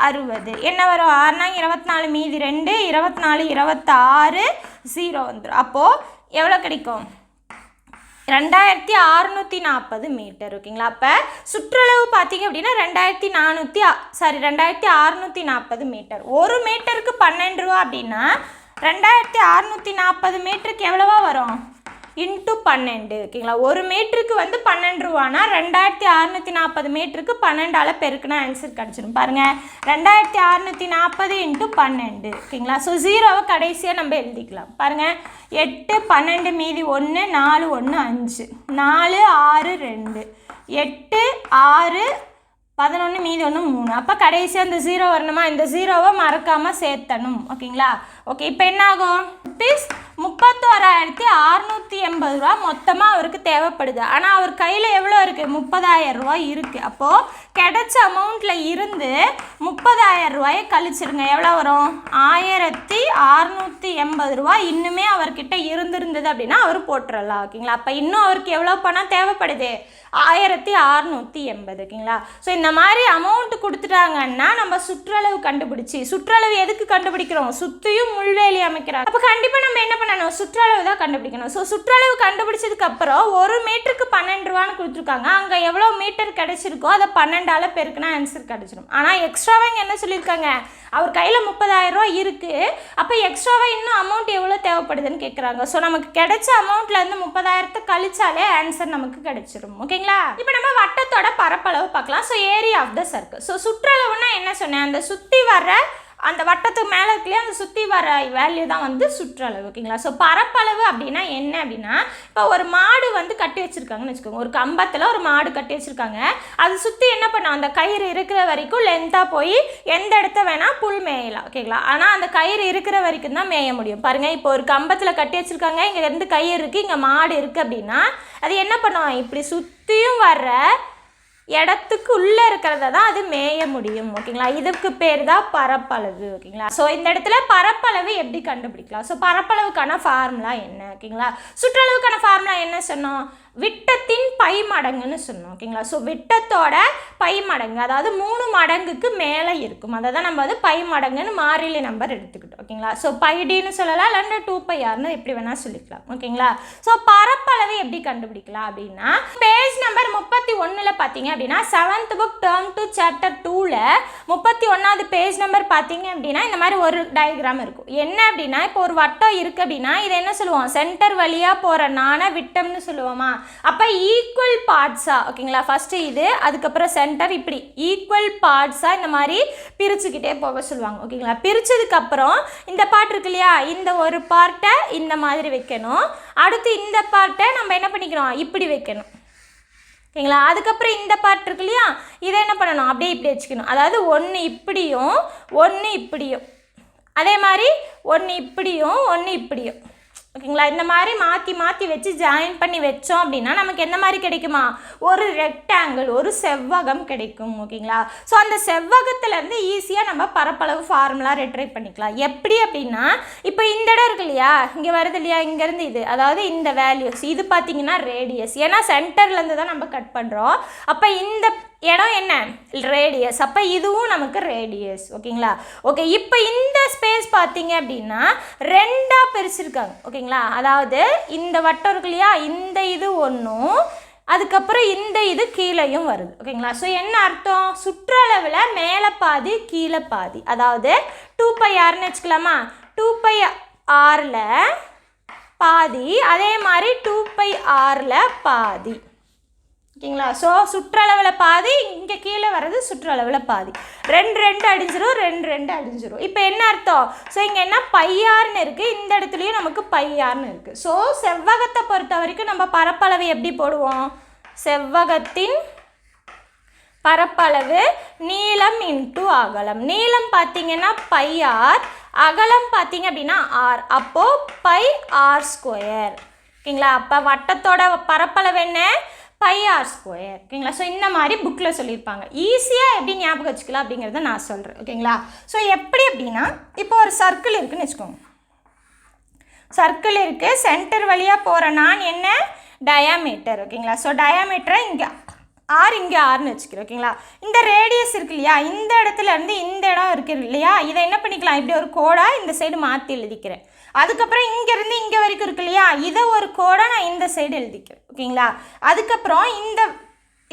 [SPEAKER 1] 60 என்ன வரும்? 6னா 24 மீதி 2 24 26 0 வந்துடும். அப்போது எவ்வளோ கிடைக்கும்? 2640 மீட்டர். ஓகேங்களா? அப்போ சுற்றளவு பார்த்தீங்க அப்படின்னா 2640 மீட்டர். 1 மீட்டருக்கு 12 ரூபா அப்படின்னா 2640 மீட்டருக்கு எவ்வளவா வரும்? இன்ட்டு 12. ஓகேங்களா? 1 மீட்டருக்கு வந்து 12 ரூபானா 2640 மீட்டருக்கு 12ஆல் பெருக்குனா ஆன்சர் கிடச்சிடும். பாருங்கள், 2640 இன்ட்டு 12. ஓகேங்களா? ஸோ 0வை கடைசியாக நம்ம எழுதிக்கலாம். பாருங்கள், 8 12 மீதி 1 4 1 5 4 6 2 8 6 11 மீதி 1 3. அப்போ கடைசியாக இந்த 0 வரணுமா? இந்த 0வை மறக்காமல் சேர்த்தணும். ஓகேங்களா? ஓகே, இப்போ என்ன ஆகும்? ருபீஸ் 31,680 ரூபா மொத்தமாக அவருக்கு தேவைப்படுது. ஆனால் அவர் கையில் எவ்வளோ இருக்குது? 30,000 ரூபா இருக்குது. அப்போது கிடைச்ச அமௌண்ட்டில் இருந்து 30,000 ரூபாயை கழிச்சிருங்க. எவ்வளோ வரும்? 1,680 ரூபா இன்னுமே அவர்கிட்ட இருந்திருந்தது அப்படின்னா அவர் போட்டுடலாம். ஓகேங்களா? அப்போ இன்னும் அவருக்கு எவ்வளோ பணம் தேவைப்படுது? 1,680. ஓகேங்களா? ஸோ இந்த மாதிரி அமௌண்ட் கொடுத்துட்டாங்கன்னா நம்ம சுற்றளவு கண்டுபிடிச்சி, சுற்றளவு எதுக்கு கண்டுபிடிக்கிறோம்? சுற்றியும் முள்வேலி அமைக்கிறாங்க. அப்போ கண்டிப்பாக நம்ம என்ன பண்ணணும்? சுற்றளவு தான் கண்டுபிடிக்கணும். ஸோ சுற்றளவு கண்டுபிடிச்சதுக்கப்புறம் 1 மீட்டருக்கு 12 ரூபான்னு கொடுத்துருக்காங்க. அங்கே எவ்வளோ மீட்டர் கிடைச்சிருக்கோ அதை 12ஆல் பெருக்குனா ஆன்சர் கிடைச்சிடும். ஆனால் எக்ஸ்ட்ராவாக இங்கே என்ன சொல்லியிருக்காங்க? அவர் கையில் 30,000 ரூபா இருக்குது. அப்போ எக்ஸ்ட்ராவாக இன்னும் அமௌண்ட் எவ்வளோ தேவைப்படுதுன்னு கேட்குறாங்க. ஸோ நமக்கு கிடைச்ச அமௌண்ட்லேருந்து 30,000 கழிச்சாலே ஆன்சர் நமக்கு கிடைச்சிடும். ஓகேங்களா? இப்போ நம்ம வட்டத்தோட பரப்பளவு பார்க்கலாம். So area of the circle. So சுற்றளவுன்னா என்ன சொன்னேன்? அந்த சுற்றி வர அந்த வட்டத்துக்கு மேலே இருக்குல்லையா, அந்த சுற்றி வர வேல்யூ தான் வந்து சுற்றளவு. ஓகேங்களா? ஸோ பரப்பளவு அப்படின்னா என்ன அப்படின்னா, இப்போ ஒரு மாடு வந்து கட்டி வச்சுருக்காங்கன்னு வச்சுக்கோங்க. ஒரு கம்பத்தில் ஒரு மாடு கட்டி வச்சுருக்காங்க. அது சுற்றி என்ன பண்ணோம்? அந்த கயிறு இருக்கிற வரைக்கும் லென்த்தாக போய் எந்த இடத்த வேணால் புல் மேயலாம். ஓகேங்களா? ஆனால் அந்த கயிறு இருக்கிற வரைக்கும் தான் மேய முடியும். பாருங்கள், இப்போ ஒரு கம்பத்தில் கட்டி வச்சுருக்காங்க, இங்கே இருந்து கயிறு இருக்குது, இங்கே மாடு இருக்குது அப்படின்னா அது என்ன பண்ணுவோம்? இப்படி சுற்றியும் வர்ற இடத்துக்கு உள்ளே இருக்கிறத தான் அது மேய முடியும். ஓகேங்களா? இதுக்கு பேர் தான் பரப்பளவு. ஓகேங்களா? ஸோ இந்த இடத்துல பரப்பளவு எப்படி கண்டுபிடிக்கலாம்? ஸோ பரப்பளவுக்கான ஃபார்முலா என்ன? ஓகேங்களா? சுற்றளவுக்கான ஃபார்முலா என்ன சொன்னோம்? விட்டத்தின் பை மடங்குன்னு சொன்னோம். ஓகேங்களா? ஸோ விட்டத்தோட பை மடங்கு, அதாவது 3 மடங்குக்கு மேலே இருக்கும். அதை தான் நம்ம வந்து பை மடங்குன்னு மாறிலி நம்பர் எடுத்துக்கிட்டோம். ஓகேங்களா? ஸோ πdன்னு சொல்லலாம், இல்லைன்னா 2πrன்னு எப்படி வேணால் சொல்லிக்கலாம். ஓகேங்களா? ஸோ பரப்பளவு எப்படி கண்டுபிடிக்கலாம் அப்படின்னா, பேஜ் நம்பர் 31ல் பார்த்தீங்க அப்படின்னா 7th புக் டேர்ம் 2 சாப்டர் 2ல் 31வது பேஜ் நம்பர் பார்த்தீங்க அப்படின்னா இந்த மாதிரி ஒரு டயக்ராம் இருக்கும். என்ன அப்படின்னா, இப்போ ஒரு வட்டம் இருக்குது அப்படின்னா இதை என்ன சொல்லுவோம்? சென்டர் வழியாக போகிற நாண விட்டம்னு சொல்லுவோமா? அப்போ ஈக்குவல் பார்ட்ஸாக, ஓகேங்களா, ஃபஸ்ட்டு இது, அதுக்கப்புறம் சென்டர், இப்படி ஈக்குவல் பார்ட்ஸாக இந்த மாதிரி பிரிச்சுக்கிட்டே போக சொல்லுவாங்க. ஓகேங்களா? பிரித்ததுக்கப்புறம் இந்த பார்ட் இருக்கு இல்லையா, இந்த ஒரு பார்ட்டை இந்த மாதிரி வைக்கணும். அடுத்து இந்த பார்ட்டை நம்ம என்ன பண்ணிக்கிறோம்? இப்படி வைக்கணும். ஓகேங்களா? அதுக்கப்புறம் இந்த பார்ட் இருக்கு இல்லையா, இதை என்ன பண்ணணும்? அப்படியே இப்படி வச்சுக்கணும். அதாவது ஒன்று இப்படியும் ஒன்று இப்படியும், அதே மாதிரி ஒன்று இப்படியும் ஒன்று இப்படியும். ஓகேங்களா? இந்த மாதிரி மாற்றி மாற்றி வச்சு ஜாயின் பண்ணி வச்சோம் அப்படின்னா நமக்கு எந்த மாதிரி கிடைக்குமா? ஒரு ரெக்டாங்கிள், ஒரு செவ்வகம் கிடைக்கும். ஓகேங்களா? ஸோ அந்த செவ்வகத்துலேருந்து ஈஸியாக நம்ம பரப்பளவு ஃபார்முலா ரெட்ரைவ் பண்ணிக்கலாம். எப்படி அப்படின்னா, இப்போ இந்த இடம் இருக்கு இல்லையா, இங்கே வருது இல்லையா, இங்கேருந்து இது, அதாவது இந்த வேல்யூஸ் இது பார்த்தீங்கன்னா ரேடியஸ். ஏன்னா சென்டர்லேருந்து தான் நம்ம கட் பண்ணுறோம். அப்போ இந்த இடம் என்ன? ரேடியஸ். அப்போ இதுவும் நமக்கு ரேடியஸ். ஓகேங்களா? ஓகே, இப்போ இந்த ஸ்பேஸ் பார்த்தீங்க அப்படின்னா 2ஆக பிரிச்சிருக்காங்க. ஓகேங்களா? அதாவது இந்த வட்டம் இருக்கு இல்லையா, இந்த இது ஒன்றும், அதுக்கப்புறம் இந்த இது கீழேயும் வருது. ஓகேங்களா? ஸோ என்ன அர்த்தம்? சுற்றளவில் மேலே பாதி கீழே பாதி, அதாவது 2πrன்னு வச்சுக்கலாமா? 2πrல பாதி, அதே மாதிரி 2πrல பாதி. ஓகேங்களா? ஸோ சுற்றளவில் பாதி, இங்கே கீழே வர்றது சுற்றளவில் பாதி. 2 அடிஞ்சிரும், அடிஞ்சிரும். இப்போ என்ன அர்த்தம்? ஸோ இங்கே என்ன πrன்னு இருக்குது, இந்த இடத்துலையும் நமக்கு πrன்னு இருக்குது. ஸோ செவ்வகத்தை பொறுத்த வரைக்கும் நம்ம பரப்பளவு எப்படி போடுவோம்? செவ்வகத்தின் பரப்பளவு நீளம் இன்ட்டு அகலம். நீளம் பார்த்தீங்கன்னா πr, அகலம் பார்த்தீங்க அப்படின்னா r, அப்போது πr². ஓகேங்களா? அப்போ வட்டத்தோட பரப்பளவு என்ன? πr². ஓகேங்களா? ஸோ இந்த மாதிரி புக்கில் சொல்லியிருப்பாங்க. ஈஸியாக எப்படி ஞாபகம் வச்சுக்கலாம் அப்படிங்கிறத நான் சொல்கிறேன். ஓகேங்களா? ஸோ எப்படி அப்படின்னா, இப்போ ஒரு சர்க்கிள் இருக்குதுன்னு வச்சுக்கோங்க. சர்க்கிள் இருக்குது, சென்டர் வழியாக போகிற நான் என்ன? டயாமீட்டர். ஓகேங்களா? ஸோ டயாமீட்டரை இங்கே ஆர், இங்கே ஆர்னு வச்சுக்கிறேன். ஓகேங்களா? இந்த ரேடியஸ் இருக்கு இல்லையா, இந்த இடத்துல இருந்து இந்த இடம் இருக்குது இல்லையா, இதை என்ன பண்ணிக்கலாம்? இப்படி ஒரு கோடாக இந்த சைடு மாற்றி எழுதிக்கிறேன். அதுக்கப்புறம் இங்கேருந்து இங்கே வரைக்கும் இருக்கு இல்லையா, இதை ஒரு கோடாக நான் இந்த சைடு எழுதிக்கிறேன். ஓகேங்களா? அதுக்கப்புறம் இந்த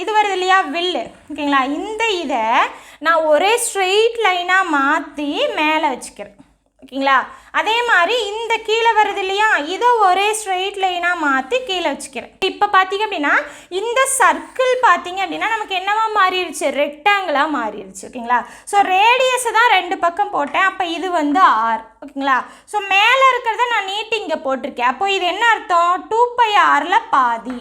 [SPEAKER 1] இது வருது இல்லையா, வில்லு. ஓகேங்களா? இந்த இதை நான் ஒரே ஸ்ட்ரெயிட் லைனாக மாற்றி மேலே வச்சுக்கிறேன். ஓகேங்களா? அதே மாதிரி இந்த கீழே வருது இல்லையா, இதை ஒரே ஸ்ட்ரெயிட் லைனாக மாற்றி கீழே வச்சுக்கிறேன். இப்போ பார்த்தீங்க அப்படின்னா இந்த சர்க்கிள் பார்த்தீங்க அப்படின்னா நமக்கு என்னவா மாறிடுச்சு? ரெக்டாங்கிளாக மாறிடுச்சு. ஓகேங்களா? ஸோ ரேடியஸை தான் 2 பக்கம் போட்டேன், அப்போ இது வந்து r. ஓகேங்களா? ஸோ மேலே இருக்கிறத நான் நீட்டி இங்கே போட்டிருக்கேன். அப்போ இது என்ன அர்த்தம்? 2πrல பாதி.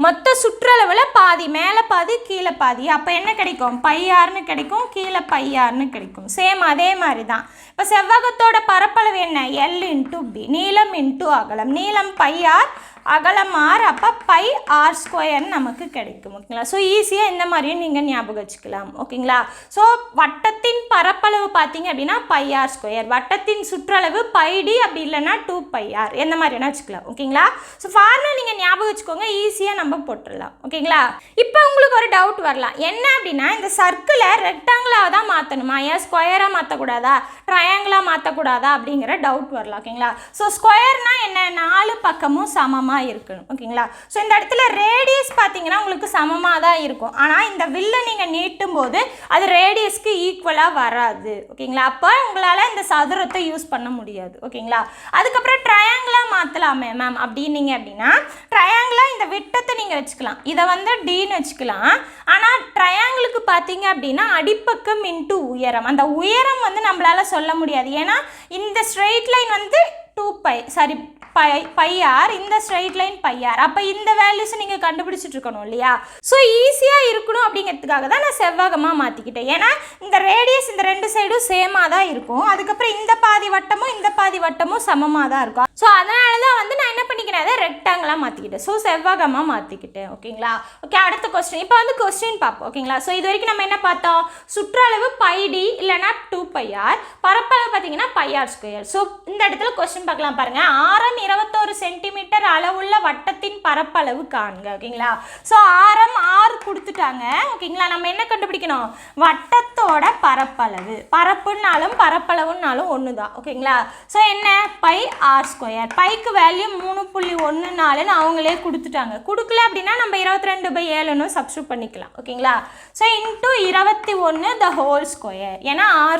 [SPEAKER 1] மொத்த சுற்றளவில் பாதி, மேலே பாதி கீழே பாதி. அப்போ என்ன கிடைக்கும்? πrன்னு கிடைக்கும், கீழே πrன்னு கிடைக்கும். சேம் அதே மாதிரி தான். இப்போ செவ்வகத்தோட பரப்பளவு என்ன? L இன்ட்டு B, நீளம் இன்ட்டு அகலம். நீளம் πr, அகலம் r, அப்போ πr² நமக்கு கிடைக்கும். ஓகேங்களா? ஸோ ஈஸியாக இந்த மாதிரியும் நீங்கள் ஞாபகம் வச்சுக்கலாம். ஓகேங்களா? ஸோ வட்டத்தின் பரப்பளவு பார்த்தீங்க அப்படின்னா πr², வட்டத்தின் சுற்றளவு πd, அப்படி இல்லைன்னா 2πr, எந்த மாதிரி வேணால் வச்சுக்கலாம். ஓகேங்களா? ஸோ ஃபார்முலா நீங்கள் ஞாபகம் வச்சுக்கோங்க, ஈஸியாக நம்ம போட்டுடலாம். ஓகேங்களா? இப்போ உங்களுக்கு ஒரு டவுட் வரலாம், என்ன அப்படின்னா இந்த சர்க்கிளை ரெக்டாங்கிளாக தான் மாற்றணுமா, ஏன் ஸ்கொயராக மாற்றக்கூடாதா, ட்ரையாங்கிளாக மாற்றக்கூடாதா அப்படிங்கிற டவுட் வரலாம். ஓகேங்களா? ஸோ ஸ்கொயர்னால் என்ன? 4 பக்கமும் சமமாக இருக்கணும். ஓகேங்களா? ஸோ இந்த இடத்துல ரேடியஸ் பார்த்தீங்கன்னா உங்களுக்கு சமமாக தான் இருக்கும், ஆனால் இந்த வில்லை நீங்கள் நீட்டும் போது அது ரேடியஸ்க்கு ஈக்குவலாக வராது. ஓகேங்களா? அப்போ உங்களால் இந்த சதுரத்தை யூஸ் பண்ண முடியாது. ஓகேங்களா? அதுக்கப்புறம் ட்ரையாங்கிளாக மாற்றலாமே மேம் அப்படின்னீங்க அப்படின்னா, ட்ரையாங்கிளாக இந்த விட்டத்தை நீங்கள் வச்சுக்கலாம், இதை வந்து டின்னு வச்சுக்கலாம். ஆனால் ட்ரையாங்கிளுக்கு பார்த்தீங்க அப்படின்னா அடிப்பக்கம் இன்ட்டு உயரம், அந்த உயரம் வந்து நம்மளால் சொல்ல முடியாது. ஏன்னா இந்த ஸ்ட்ரெயிட் லைன் வந்து 2π, சாரி πr, இந்த ஸ்ட்ரெயிட் லைன் πr. அப்போ இந்த வேல்யூஸை நீங்கள் கண்டுபிடிச்சிட்டு இருக்கணும் இல்லையா? ஸோ ஈஸியாக இருக்கணும் அப்படிங்கிறதுக்காக தான் நான் செவ்வகமாக மாற்றிக்கிட்டேன். ஏன்னா இந்த ரேடியஸ் இந்த 2 சைடும் சேமாக தான் இருக்கும், அதுக்கப்புறம் இந்த பாதி வட்டமும் இந்த பாதி வட்டமும் சமமாக தான் இருக்கும். ஸோ அதனால தான் வந்து நான் என்ன பண்ணிக்கிறேன், அதை ரெக்டாங்கிளாக மாற்றிக்கிட்டேன். ஸோ செவ்வகமாக மாற்றிக்கிட்டேன். ஓகேங்களா? ஓகே, அடுத்த கொஸ்டின். இப்போ வந்து கொஸ்டின் பார்ப்போம். ஓகேங்களா? ஸோ இது வரைக்கும் நம்ம என்ன பார்த்தோம்? சுற்றளவு πd இல்லைனா 2πr, பரப்பளவு பார்த்தீங்கன்னா πr². ஸோ இந்த இடத்துல கொஸ்டின் பார்க்கலாம் பாருங்க. ஆரம் 21 சென்டிமீட்டர் அளவுள்ள வட்டத்தின் பரப்பளவு காண்க. ஓகேங்களா? ஸோ ஆரம் 6 கொடுத்துட்டாங்க. ஓகேங்களா? நம்ம என்ன கண்டுபிடிக்கணும்? வட்டத்தோட பரப்பளவு. பரப்புனாலும் பரப்பளவுனாலும் ஒன்று தான். ஓகேங்களா? ஸோ என்ன? πr². பைக்கு வேல்யூ 3.14ன்னு அவங்களே கொடுத்துட்டாங்க. கொடுக்கல அப்படின்னா நம்ம 22/7ன்னு சப்ஸ்டியூட் பண்ணிக்கலாம். ஓகேங்களா? So into 21 the whole square, ஏன்னா r².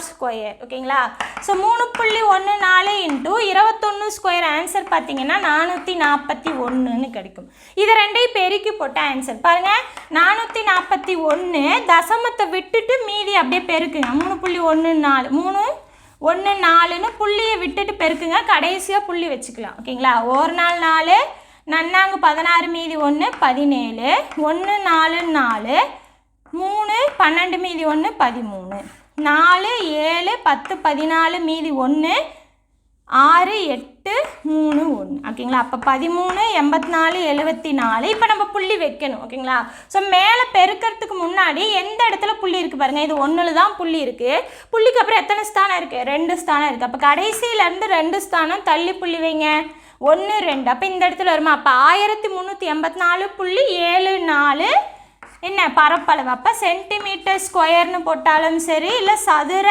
[SPEAKER 1] ஓகேங்களா? ஸோ 3.14 இன்ட்டு 21² ஆன்சர் பார்த்தீங்கன்னா 441ன்னு கிடைக்கும். இது ரெண்டையும் பெருக்கி போட்ட ஆன்சர் பாருங்கள். 441 தசமத்தை விட்டுட்டு மீதி அப்படியே பெருக்குங்க. 3.14 314ன்னு புள்ளியை விட்டுட்டு பெருக்குங்க, கடைசியாக புள்ளி வச்சுக்கலாம். ஓகேங்களா? ஒரு நாள் 4, நன்னாங்க 16 மீதி 1 17, 1 4 4, 3 12 மீதி 1 13, 4 7 10 14 மீதி 1 6 8 3 1. ஓகேங்களா? அப்போ 13 84 74. இப்போ நம்ம புள்ளி வைக்கணும். ஓகேங்களா? ஸோ மேலே பெருக்கிறதுக்கு முன்னாடி எந்த இடத்துல புள்ளி இருக்குது பாருங்கள். இது 1ல் தான் புள்ளி இருக்குது. புள்ளிக்கு அப்புறம் எத்தனை ஸ்தானம் இருக்குது? 2 ஸ்தானம் இருக்குது. அப்போ கடைசியிலேருந்து 2 ஸ்தானம் தள்ளி புள்ளி வைங்க. 1 2. அப்போ இந்த இடத்துல வருமா? அப்போ 1384.74 என்ன பரப்பளவு. அப்போ சென்டிமீட்டர் ஸ்கொயர்னு போட்டாலும் சரி, இல்லை சதுர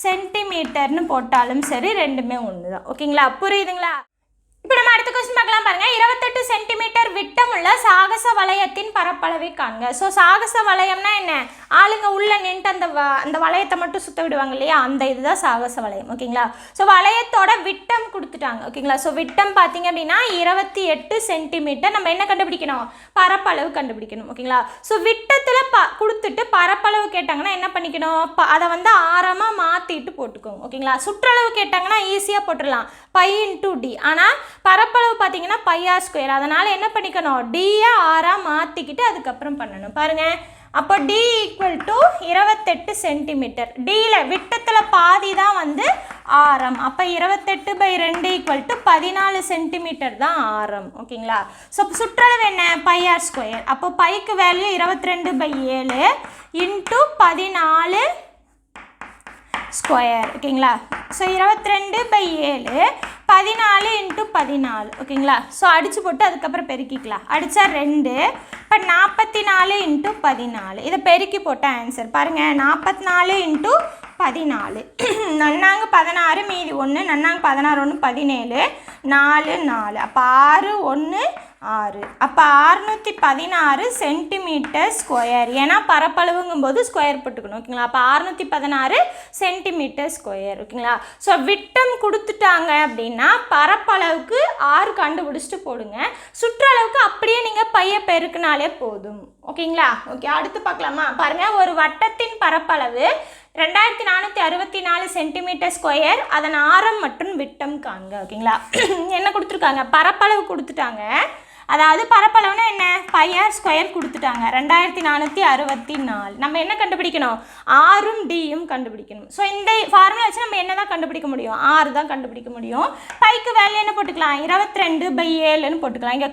[SPEAKER 1] சென்டிமீட்டர்னு போட்டாலும் சரி, ரெண்டுமே ஒன்று தான். ஓகேங்களா? புரியுதுங்களா? இப்போ நம்ம அடுத்த கொஸ்டின் பார்க்கலாம் பாருங்க. 28 சென்டிமீட்டர் விட்டம் சுற்றியுமுள்ள சாகச வளையத்தின் பரப்பளவை காண்க. ஸோ சாகச வளையம்னா என்ன, ஆளுங்க உள்ள நின்று அந்த வளையத்தை மட்டும் சுற்ற விடுவாங்க இல்லையா, அந்த இதுதான் சாகச வளையம். ஓகேங்களா. ஸோ வளையத்தோட விட்டம் கொடுத்துட்டாங்க. ஓகேங்களா. ஸோ விட்டம் பார்த்தீங்க அப்படின்னா 28 சென்டிமீட்டர். நம்ம என்ன கண்டுபிடிக்கணும், பரப்பளவு கண்டுபிடிக்கணும். ஓகேங்களா. ஸோ விட்டத்தில் கொடுத்துட்டு பரப்பளவு கேட்டாங்கன்னா என்ன பண்ணிக்கணும், அதை வந்து ஆரமாக மாற்றிட்டு போட்டுக்கோங்க. ஓகேங்களா. சுற்றளவு கேட்டாங்கன்னா ஈஸியாக போட்டுடலாம், பை இன்டூ டி. ஆனால் பரப்பளவு பார்த்தீங்கன்னா πr ஸ்கொயர். அதனால் என்ன பண்ணிக்கணும், டியை ஆராக மாற்றிக்கிட்டு அதுக்கப்புறம் பண்ணணும். பாருங்கள், அப்போ டி ஈக்குவல் டு 28 சென்டிமீட்டர். டியில் விட்டத்தில் பாதி தான் வந்து ஆரம். அப்போ 28/2 ஈக்குவல் டு 14 சென்டிமீட்டர் தான் ஆரம். ஓகேங்களா. ஸோ சுற்றளவு என்ன, πr ஸ்கொயர். அப்போ பைக்கு வேல்யூ 22/7 இன்ட்டு 14 ஸ்கொயர். ஓகேங்களா. So 22/7 14 into 14. ஓகேங்களா. ஸோ அடித்து போட்டு அதுக்கப்புறம் பெருக்கிக்கலாம். அடித்தா 2. இப்போ 44 இன்ட்டு 14. இதை பெருக்கி போட்ட ஆன்சர் பாருங்கள், 44 இன்ட்டு 14. நன்னாங்க 16 மீதி 1, நன்னாங்க 16 1 17 4 4. அப்போ 6 1 6. அப்போ 616 சென்டிமீட்டர் ஸ்கொயர். ஏன்னா பரப்பளவுங்கும்போது ஸ்கொயர் போட்டுக்கணும். ஓகேங்களா. அப்போ 616 சென்டிமீட்டர் ஸ்கொயர். ஓகேங்களா. ஸோ விட்டம் கொடுத்துட்டாங்க அப்படின்னா பரப்பளவுக்கு 6 கண்டுபிடிச்சிட்டு போடுங்க. சுற்றளவுக்கு அப்படியே நீங்கள் பைய பெருக்குனாலே போதும். ஓகேங்களா. ஓகே, அடுத்து பார்க்கலாமா. பாருங்கள், ஒரு வட்டத்தின் பரப்பளவு 2464 சென்டிமீட்டர் ஸ்கொயர். அதன் ஆரம் மற்றும் விட்டம் காண்க. ஓகேங்களா. என்ன கொடுத்துருக்காங்க, பரப்பளவு கொடுத்துட்டாங்க. அதாவது பரப்பளவுனா என்ன, πr ஸ்கொயர் கொடுத்துட்டாங்க. 2464. நம்ம என்ன கண்டுபிடிக்கணும், ஆரும் டியும் கண்டுபிடிக்கணும். ஸோ இந்த ஃபார்முலா வச்சு நம்ம என்ன தான் கண்டுபிடிக்க முடியும், 6 தான் கண்டுபிடிக்க முடியும். பைக்கு வேல்யூ என்ன போட்டுக்கலாம், 22/7 போட்டுக்கலாம். இங்கே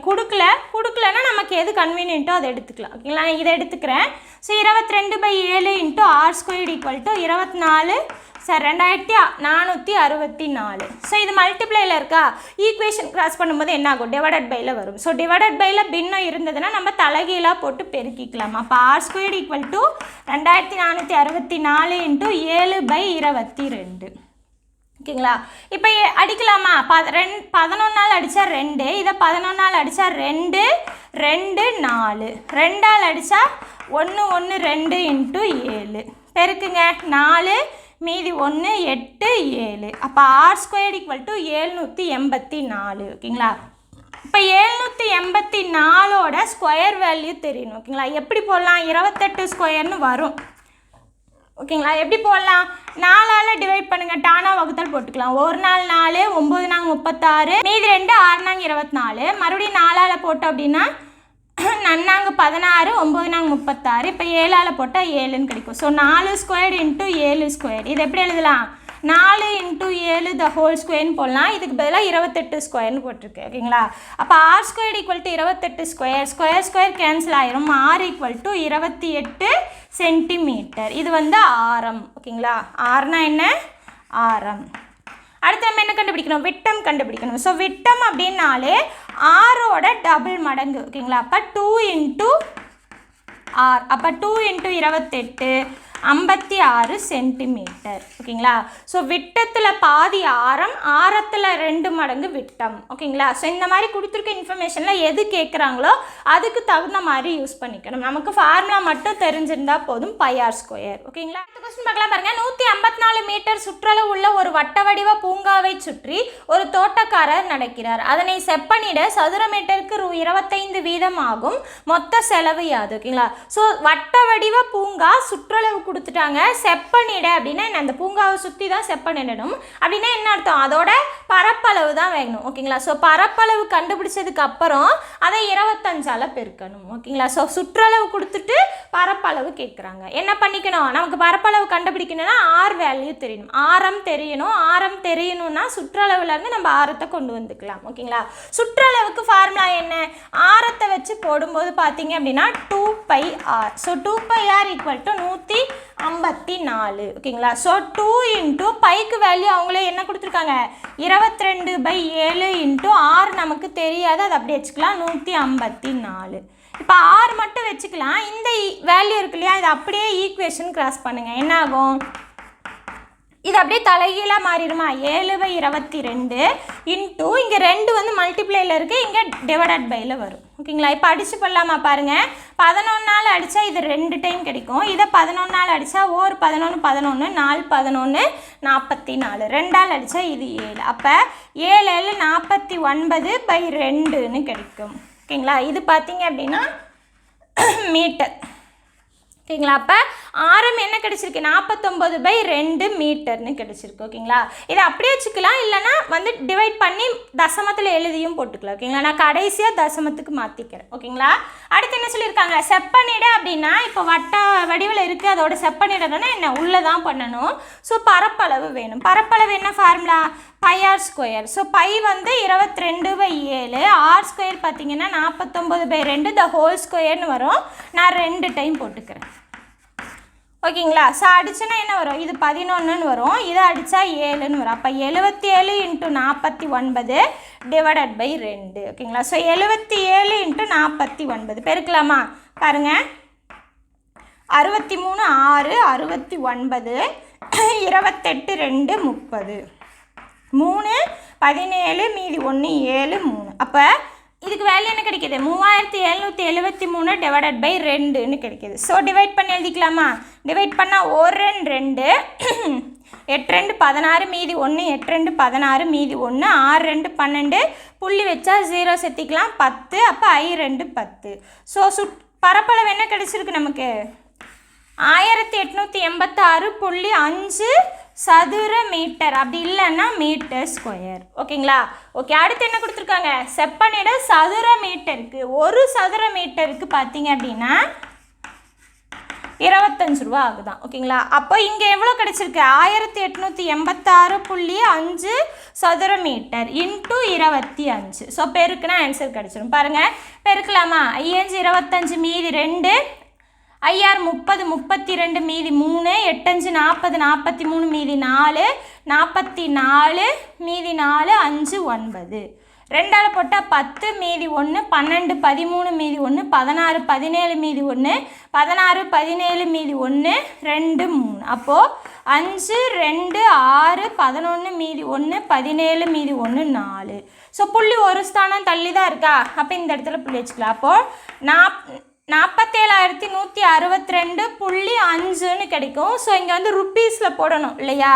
[SPEAKER 1] கொடுக்கலன்னா நமக்கு எது கன்வீனியன்ட்டோ அதை எடுத்துக்கலாம். ஓகேங்களா. இதை எடுத்துக்கிறேன். So 22/7 into R square equal to 24 சார் 2464. ஸோ இது மல்டிப்ளையில் இருக்கா, ஈக்குவேஷன் கிராஸ் பண்ணும்போது என்ன ஆகும், டிவைடட் பையில் வரும். ஸோ டிவைடட் பையில் பின்னம் இருந்ததுன்னா நம்ம தலைகீழாக போட்டு பெருக்கிக்கலாம். அப்போ R square equal to 2464 into 7/22. ஓகேங்களா. இப்போ அடிக்கலாமா, 11 அடித்தா 2, இதை 11 அடித்தா 2 2 4, 2 அடித்தா 1 1 2 இன்ட்டு 7 பெருக்குங்க, 4 மீதி 1 8 7. அப்போ ஆர் ஸ்கொயர் ஈக்குவல் டு 784. ஓகேங்களா. இப்போ 784ஓட ஸ்கொயர் வேல்யூ தெரியணும். ஓகேங்களா. எப்படி போடலாம், 28 ஸ்கொயர்னு வரும். ஓகேங்களா. எப்படி போடலாம், 4ஆல் டிவைட் பண்ணுங்கள், டானா வகுத்தல் போட்டுக்கலாம். 1 4 4 9 நாங்கள் 36 மீதி 2 6 நாங்கள் 24. மறுபடியும் 4ஆல் போட்டோம் அப்படின்னா நன்னாங்க 16 9 நாங்கள் 36. இப்போ 7ஆல் போட்டால் 7ன்னு கிடைக்கும். So 4 square into 7 square. இது எப்படி எழுதலாம், 4 இன்ட்டு 7 த ஹோல் ஸ்கொயர்னு போடலாம். இதுக்கு பதிலாக 28 ஸ்கொயர்னு போட்டிருக்கு. ஓகேங்களா. அப்போ R square equal to 28 square, square square cancel ஆயிரும். R equal to 28 centimetre. இது வந்து ஆரம். ஓகேங்களா. ஆர்னா என்ன, ஆரம். அடுத்து நம்ம என்ன கண்டுபிடிக்கணும், விட்டம் கண்டுபிடிக்கணும். ஸோ விட்டம் அப்படின்னாலே ஆரோட டபுள் மடங்கு. ஓகேங்களா. அப்போ 2 இன்ட்டு ஆர். அப்போ 2 இன்ட்டு 28 56 சென்டிமீட்டர். ஓகேங்களா. ஸோ விட்டத்தில் பாதி ஆரம், ஆரத்தில் 2 மடங்கு விட்டம். ஓகேங்களா. ஸோ இந்த மாதிரி கொடுத்துருக்க இன்ஃபர்மேஷனில் எது கேட்குறாங்களோ அதுக்கு தகுந்த மாதிரி யூஸ் பண்ணிக்கணும். நமக்கு ஃபார்முலா மட்டும் தெரிஞ்சிருந்தால் போதும், πr ஸ்கொயர். ஓகேங்களா. அடுத்த கொஸ்டின் பார்க்கலாம் பாருங்கள். 154 மீட்டர் சுற்றளவு உள்ள ஒரு வட்ட வடிவ பூங்காவை சுற்றி ஒரு தோட்டக்காரர் நடக்கிறார். அதனை செப்பனிட சதுர மீட்டருக்கு ரூ. 25 ஆகும். மொத்த செலவு யாது. ஓகேங்களா. ஸோ வட்ட வடிவ பூங்கா சுற்றளவு கொடுத்துட்டாங்க. செப்பனிட அப்படின்னா அந்த பூங்காவை சுற்றி தான் செப்பனிடணும். அப்படின்னா என்ன அர்த்தம், அதோட பரப்பளவு தான் வேணும். ஓகேங்களா. ஸோ பரப்பளவு கண்டுபிடிச்சதுக்கு அப்புறம் அதை 25ஆல் பெருக்கணும். ஓகேங்களா. ஸோ சுற்றளவு கொடுத்துட்டு பரப்பளவு கேட்குறாங்க. என்ன பண்ணிக்கணும், நமக்கு பரப்பளவு கண்டுபிடிக்கணும்னா ஆர் வேல்யூ தெரியணும், ஆரம் தெரியணும். ஆரம் தெரியணும்னா சுற்றளவுலேருந்து நம்ம ஆரத்தை கொண்டு வந்துக்கலாம். ஓகேங்களா. சுற்றளவுக்கு ஃபார்முலா என்ன, ஆரத்தை வச்சு போடும்போது பார்த்தீங்க அப்படின்னா 2πr. So 2πr equal to 154. ஓகேங்களா. ஸோ 2 இன்ட்டு பைக்கு வேல்யூ அவங்களே என்ன கொடுத்துருக்காங்க, 22/7 இன்ட்டு ஆர் நமக்கு தெரியாது, அது அப்படி வச்சுக்கலாம், 154. இப்போ ஆர் மட்டும் வச்சுக்கலாம். இந்த வேல்யூ இருக்கு இல்லையா, இது அப்படியே ஈக்குவேஷன் கிராஸ் பண்ணுங்கள். என்ன ஆகும், இது அப்படியே தலைகீழாக மாறிடுமா 7/22 இன்ட்டு இங்கே 2 வந்து மல்டிப்ளையில் இருக்குது, இங்கே டிவைடட் பையில் வரும். ஓகேங்களா? இப்போ அடித்து போடலாமா பாருங்கள். 11 அடித்தா இது 2 டைம் கிடைக்கும். இதை 11 அடித்தா 11 11 4 11 44, 2 அடித்தா இது 7. அப்போ 7 49/2ன்னு கிடைக்கும். ஓகேங்களா? இது பார்த்தீங்க அப்படின்னா மீட்டர். ஓகேங்களா? அப்போ ஆரம் என்ன கிடச்சிருக்கு 49/2 மீட்டர்னு கிடச்சிருக்கு. ஓகேங்களா? இதை அப்படியே வச்சுக்கலாம், இல்லைனா வந்து டிவைட் பண்ணி தசமத்தில் எழுதியும் போட்டுக்கலாம். ஓகேங்களா? நான் கடைசியாக தசமத்துக்கு மாற்றிக்கிறேன். ஓகேங்களா? அடுத்து என்ன சொல்லியிருக்காங்க, செப்பனிடை அப்படின்னா இப்போ வட்ட வடிவில் இருக்குது, அதோட செப்பனிடனா என்ன உள்ளே தான் பண்ணணும். ஸோ பரப்பளவு வேணும். பரப்பளவு என்ன ஃபார்முலா πr². ஸோ பை வந்து 22/7, r² பார்த்தீங்கன்னா 49/2 த ஹோல் ஸ்கொயர்னு வரும். நான் 2 டைம் போட்டுக்கிறேன். ஓகேங்களா? ஸோ அடிச்சுன்னா என்ன வரும், இது 11ன்னு வரும், இதை அடித்தா 7ன்னு வரும். அப்போ 77 × 49 டிவைடட் பை 2. ஓகேங்களா? ஸோ 77 × 49 பெருக்கலாமா பாருங்கள். 63 6 69 28 2 30 3 17 மீதி 1 7 3. அப்போ இதுக்கு வேல்யூ என்ன கிடைக்கிது 3773 டிவைடட் பை 2ன்னு கிடைக்கிது. ஸோ டிவைட் பண்ணி எழுதிக்கலாமா. டிவைட் பண்ணால் 1 2 8 2 16 மீதி 1 8 2 16 மீதி 1 6 2 12 புள்ளி வச்சா 0 சேர்த்திக்கலாம் 10. அப்போ I2 10. ஸோ பரப்பளவு என்ன கிடைச்சிருக்கு நமக்கு 1886.5 சதுர மீட்டர், அப்படி இல்லைன்னா மீட்டர் ஸ்கொயர். ஓகேங்களா? ஓகே, அடுத்து என்ன கொடுத்துருக்காங்க, செப்பனிடை சதுர மீட்டருக்கு, ஒரு சதுர மீட்டருக்கு பார்த்தீங்க அப்படின்னா 25 ரூபா ஆகுதான். ஓகேங்களா? அப்போ இங்கே எவ்வளோ கிடச்சிருக்கு 1886.5 சதுர மீட்டர் இன்ட்டு 25. ஸோ பெருக்குனா ஆன்சர் கிடச்சிரும். பாருங்கள் பெருக்கலாமா. 5 25 மீதி 2, IR 30 32 மீதி 3, 8 5 40 43 மீதி 4 44 மீதி 4 5 9, 2 போட்டால் 10 மீதி 1 12 13 மீதி 1 16 17 மீதி 1 16 17 மீதி 1 2 3. அப்போது 5 2 6 11 மீதி 1 17 மீதி 1 4. ஸோ புள்ளி ஒரு ஸ்தானம் தள்ளி தான் இருக்கா, அப்போ இந்த இடத்துல புள்ளி வச்சுக்கலாம். அப்போது 47,162.5ன்னு கிடைக்கும். ஸோ இங்கே வந்து ருப்பீஸில் போடணும் இல்லையா,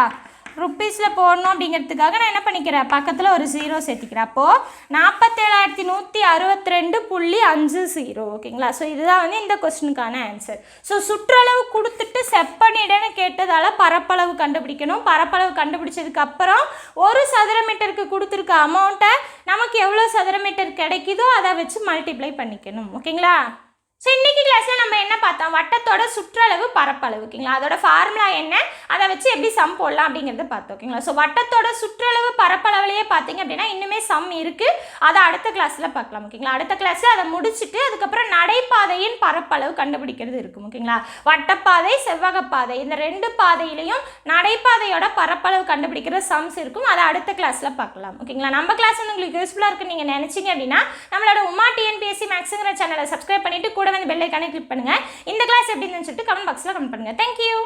[SPEAKER 1] ருப்பீஸில் போடணும் அப்படிங்கிறதுக்காக நான் என்ன பண்ணிக்கிறேன் பக்கத்தில் ஒரு 0 சேர்த்திக்கிறேன். அப்போது 47,162.50. ஓகேங்களா? ஸோ இதுதான் வந்து இந்த கொஸ்டினுக்கான ஆன்சர். ஸோ சுற்றளவு கொடுத்துட்டு செப்பனிடைன்னு கேட்டதால் பரப்பளவு கண்டுபிடிக்கணும். பரப்பளவு கண்டுபிடிச்சதுக்கப்புறம் ஒரு சதுர மீட்டருக்கு கொடுத்துருக்க அமௌண்ட்டை நமக்கு எவ்வளோ சதுர மீட்டர் கிடைக்குதோ அதை வச்சு மல்டிப்ளை பண்ணிக்கணும். ஓகேங்களா? ஸோ இன்றைக்கி கிளாஸில் நம்ம என்ன பார்த்தோம், வட்டத்தோட சுற்றளவு பரப்பளவு. ஓகேங்களா? அதோட ஃபார்முலா என்ன, அதை வச்சு எப்படி சம் போடலாம் அப்படிங்கிறத பார்த்தோம். ஓகேங்களா? ஸோ வட்டத்தோட சுற்றளவு பரப்பளவுலேயே பார்த்தீங்க அப்படின்னா இன்னுமே சம் இருக்குது, அதை அடுத்த கிளாஸில் பார்க்கலாம். ஓகேங்களா? அடுத்த கிளாஸில் அதை முடிச்சுட்டு அதுக்கப்புறம் நடைபாதையின் பரப்பளவு கண்டுபிடிக்கிறது இருக்கும். ஓகேங்களா? வட்டப்பாதை செவ்வகப்பாதை இந்த 2 பாதையிலையும் நடைபாதையோட பரப்பளவு கண்டுபிடிக்கிற சம்ஸ் இருக்கும், அதை அடுத்த கிளாஸில் பார்க்கலாம். ஓகேங்களா? நம்ம கிளாஸ் வந்து உங்களுக்கு யூஸ்ஃபுல்லாக இருக்குன்னு நீங்கள் நினச்சிங்க அப்படின்னா நம்மளோட உமா TNPSC மேக்ஸுங்கிற சேனலை சப்ஸ்கிரைப் பண்ணிவிட்டு கூட வந்து பெல் ஐக்கானை கிளிக் பண்ணுங்கள். இந்த கிளாஸ் எப்படி இருந்துன்னு சொல்லிட்டு கமெண்ட் பாக்ஸில் கமெண்ட் பண்ணுங்கள். தேங்க்யூ.